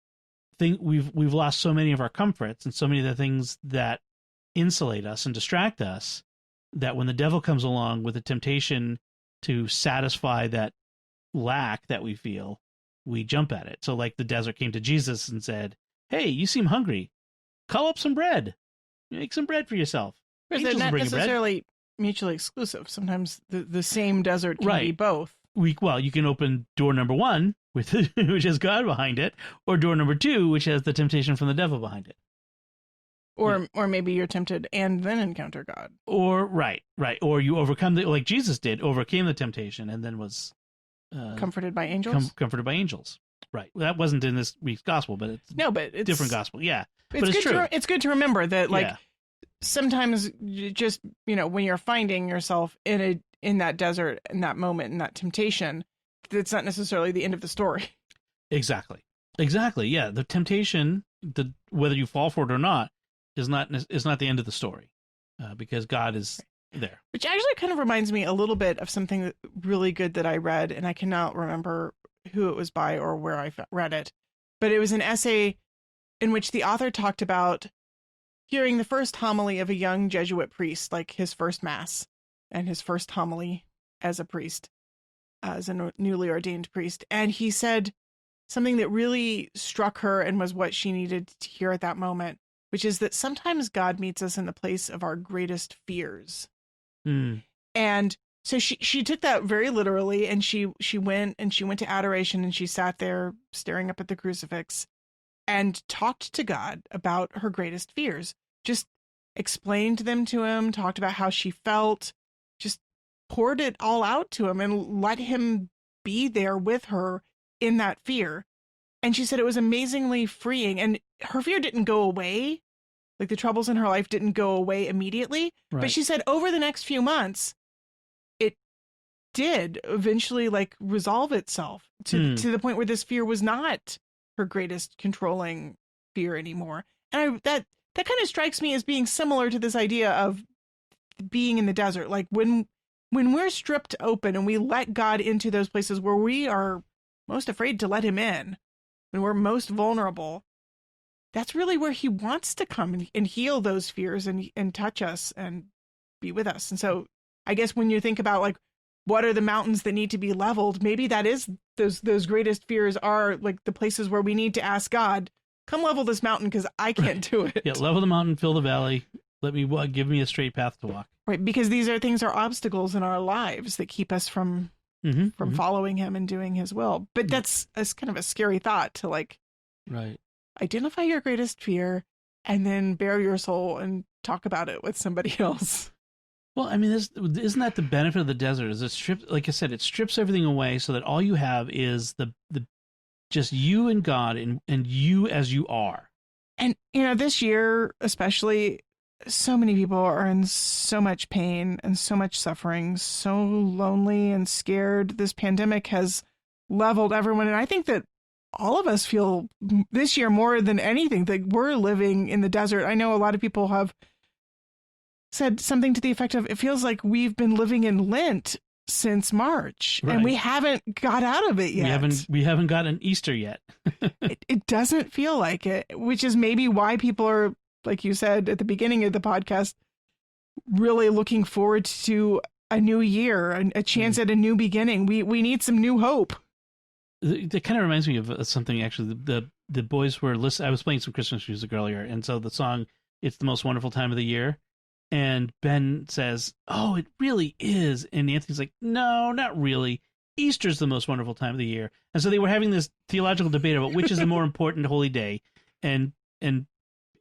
we've lost so many of our comforts and so many of the things that insulate us and distract us, that when the devil comes along with a temptation to satisfy that lack that we feel, we jump at it. So like the desert came to Jesus and said, hey, you seem hungry. Call up some bread. Make some bread for yourself. They're not necessarily mutually exclusive. Sometimes the same desert can be both. You can open door number 1, which has God behind it, or door number 2, which has the temptation from the devil behind it. Or maybe you're tempted and then encounter God. Or right. Or you overcome like Jesus did, overcame the temptation and then was comforted by angels. Comforted by angels. Right. Well, that wasn't in this week's gospel, but it's a different gospel. Yeah. But it's true. It's good to remember that, sometimes just, when you're finding yourself in that desert, in that moment, in that temptation, it's not necessarily the end of the story. Exactly. Yeah. The temptation, whether you fall for it or not, is not the end of the story, because God is there. Which actually kind of reminds me a little bit of something really good that I read, and I cannot remember who it was by or where I read it, but it was an essay in which the author talked about hearing the first homily of a young Jesuit priest, like his first mass and his first homily as a priest, as a newly ordained priest. And he said something that really struck her and was what she needed to hear at that moment, which is that sometimes God meets us in the place of our greatest fears. And so she took that very literally, and she went to adoration, and she sat there staring up at the crucifix and talked to God about her greatest fears. Just explained them to him, talked about how she felt, just poured it all out to him and let him be there with her in that fear. And she said it was amazingly freeing, and her fear didn't go away. Like the troubles in her life didn't go away immediately. Right. But she said over the next few months, it did eventually resolve itself to the point where this fear was not her greatest controlling fear anymore. And that kind of strikes me as being similar to this idea of being in the desert. Like when we're stripped open and we let God into those places where we are most afraid to let him in, when we're most vulnerable, that's really where he wants to come and heal those fears and touch us and be with us. And so I guess when you think about what are the mountains that need to be leveled, maybe that is those greatest fears are the places where we need to ask God, come level this mountain because I can't do it. Yeah, level the mountain, fill the valley. Give me a straight path to walk. Right, because these are obstacles in our lives that keep us from following him and doing his will. But that's kind of a scary thought to identify your greatest fear and then bare your soul and talk about it with somebody else. Well, I mean, isn't that the benefit of the desert? Is it strips, like I said, it strips everything away so that all you have is the just you and God and you as you are. And this year especially, so many people are in so much pain and so much suffering, so lonely and scared. This pandemic has leveled everyone, and I think that all of us feel this year more than anything that we're living in the desert. I know a lot of people have said something to the effect of, it feels like we've been living in Lent since March, Right. and we haven't got out of it yet. We haven't got an Easter yet. It doesn't feel like it, which is maybe why people are, like you said at the beginning of the podcast, really looking forward to a new year, a chance at a new beginning. We need some new hope. It kind of reminds me of something, actually. The boys were listening. I was playing some Christmas music earlier, and so the song, "It's the Most Wonderful Time of the Year," and Ben says, "Oh, it really is." And Anthony's like, "No, not really. Easter's the most wonderful time of the year." And so they were having this theological debate about which is the more important holy day. And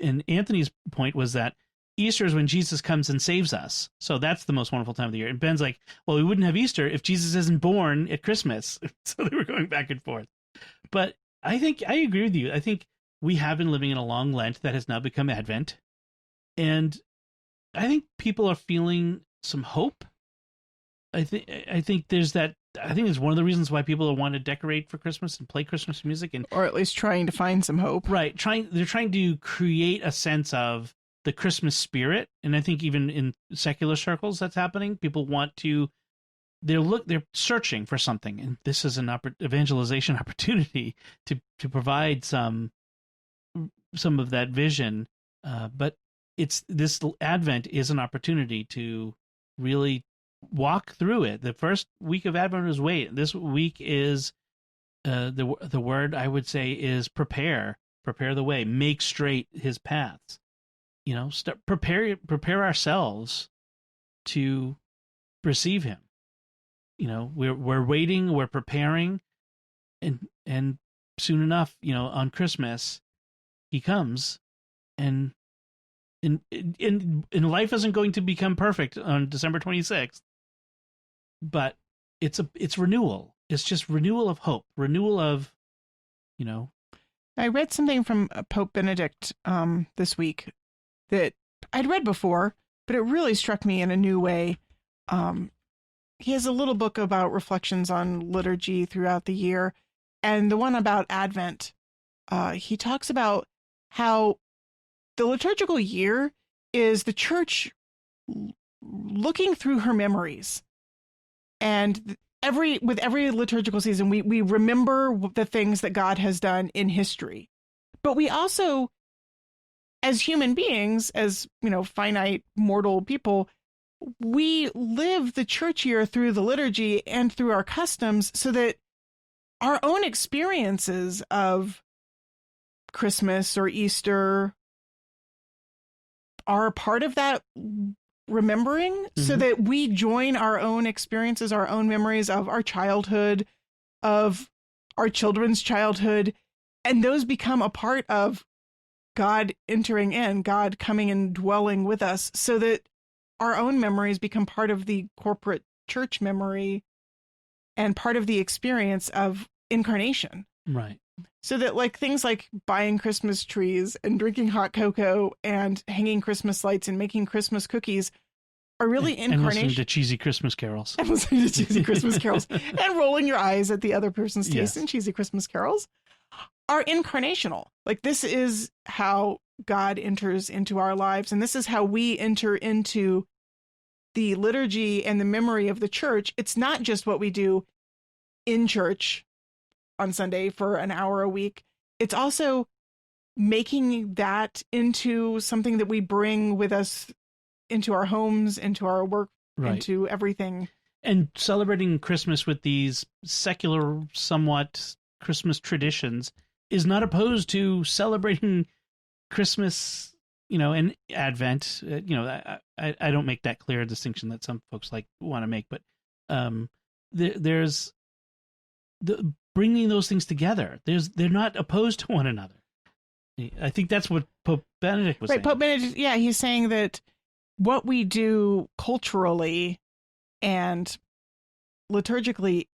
Anthony's point was that Easter is when Jesus comes and saves us. So that's the most wonderful time of the year. And Ben's like, "Well, we wouldn't have Easter if Jesus isn't born at Christmas." So they were going back and forth. But I think I agree with you. I think we have been living in a long Lent that has now become Advent. And I think people are feeling some hope. I think there's that. I think it's one of the reasons why people want to decorate for Christmas and play Christmas music, or at least trying to find some hope. Right, they're trying to create a sense of the Christmas spirit, and I think even in secular circles that's happening. People want to. They're searching for something, and this is an evangelization opportunity to provide some of that vision. But this Advent is an opportunity to really walk through it. The first week of Advent is wait. This week is the word I would say is prepare the way, make straight his paths. Prepare ourselves to receive him. We're waiting, we're preparing, and soon enough, on Christmas, he comes, and life isn't going to become perfect on December 26th, but it's renewal. It's just renewal of hope, renewal of, I read something from Pope Benedict this week that I'd read before, but it really struck me in a new way. He has a little book about reflections on liturgy throughout the year, and the one about Advent, he talks about how the liturgical year is the church looking through her memories. And with every liturgical season, we remember the things that God has done in history. But we also, as human beings, as, finite mortal people, we live the church year through the liturgy and through our customs so that our own experiences of Christmas or Easter are a part of that remembering, so that we join our own experiences, our own memories of our childhood, of our children's childhood, and those become a part of God entering in, God coming and dwelling with us, so that our own memories become part of the corporate church memory and part of the experience of incarnation. Right. So that things like buying Christmas trees and drinking hot cocoa and hanging Christmas lights and making Christmas cookies are really incarnation. And listening to cheesy Christmas carols. And rolling your eyes at the other person's taste in cheesy Christmas carols are incarnational. This is how God enters into our lives. And this is how we enter into the liturgy and the memory of the church. It's not just what we do in church on Sunday for an hour a week. It's also making that into something that we bring with us into our homes, into our work, into everything. And celebrating Christmas with these secular, somewhat Christmas traditions is not opposed to celebrating Christmas, and Advent. I don't make that clear distinction that some folks want to make, but there's the bringing those things together. They're not opposed to one another. I think that's what Pope Benedict was saying. Pope Benedict, he's saying that what we do culturally and liturgically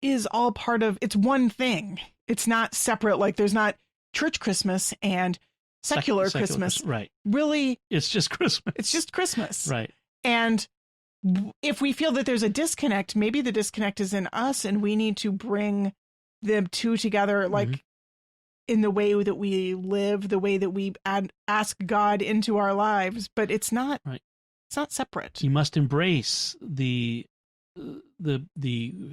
is all part of, it's one thing. It's not separate. There's not church Christmas and secular Christmas. Right. Really, it's just Christmas. It's just Christmas. Right. And if we feel that there's a disconnect, maybe the disconnect is in us, and we need to bring the two together, in the way that we live, the way that we ask God into our lives. But it's not It's not separate. You must embrace the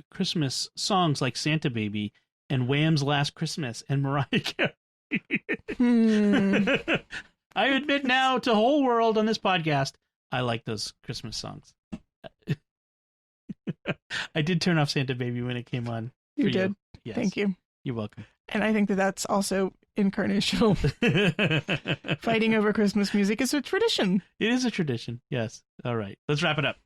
Christmas songs like Santa Baby and Wham's Last Christmas and Mariah Carey. I admit now to the whole world on this podcast, I like those Christmas songs. I did turn off Santa Baby when it came on. You did. Yes. Thank you. You're welcome. And I think that that's also incarnational. Fighting over Christmas music is a tradition. It is a tradition. Yes. All right. Let's wrap it up.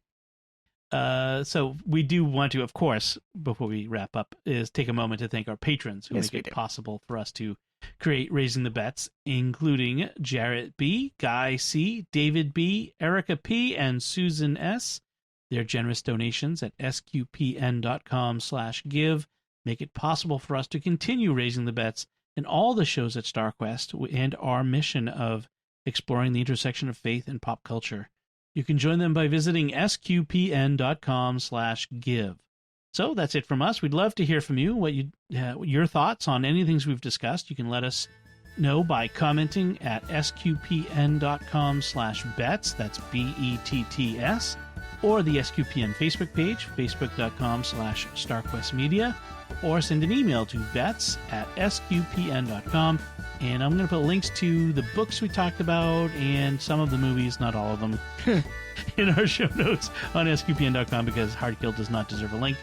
So we do want to, of course, before we wrap up, is take a moment to thank our patrons who make it possible for us to create Raising the Bets, including Jarrett B., Guy C., David B., Erica P., and Susan S. Their generous donations at sqpn.com/give make it possible for us to continue Raising the Bets and all the shows at StarQuest and our mission of exploring the intersection of faith and pop culture. You can join them by visiting sqpn.com/give. So that's it from us. We'd love to hear from you, your thoughts on any things we've discussed. You can let us know by commenting at sqpn.com/bets. That's BETTS. Or the SQPN Facebook page, facebook.com/StarQuestMedia. Or send an email to bets@sqpn.com. And I'm going to put links to the books we talked about and some of the movies, not all of them, in our show notes on sqpn.com because Hardkill does not deserve a link.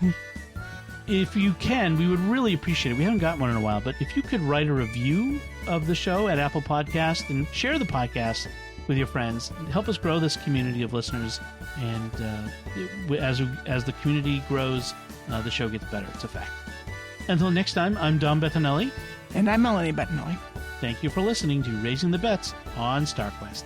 If you can, we would really appreciate it. We haven't gotten one in a while, but if you could write a review of the show at Apple Podcasts and share the podcast with your friends, help us grow this community of listeners. And as the community grows, the show gets better. It's a fact. Until next time, I'm Dom Bettinelli. And I'm Melanie Bettinelli. Thank you for listening to Raising the Bets on StarQuest.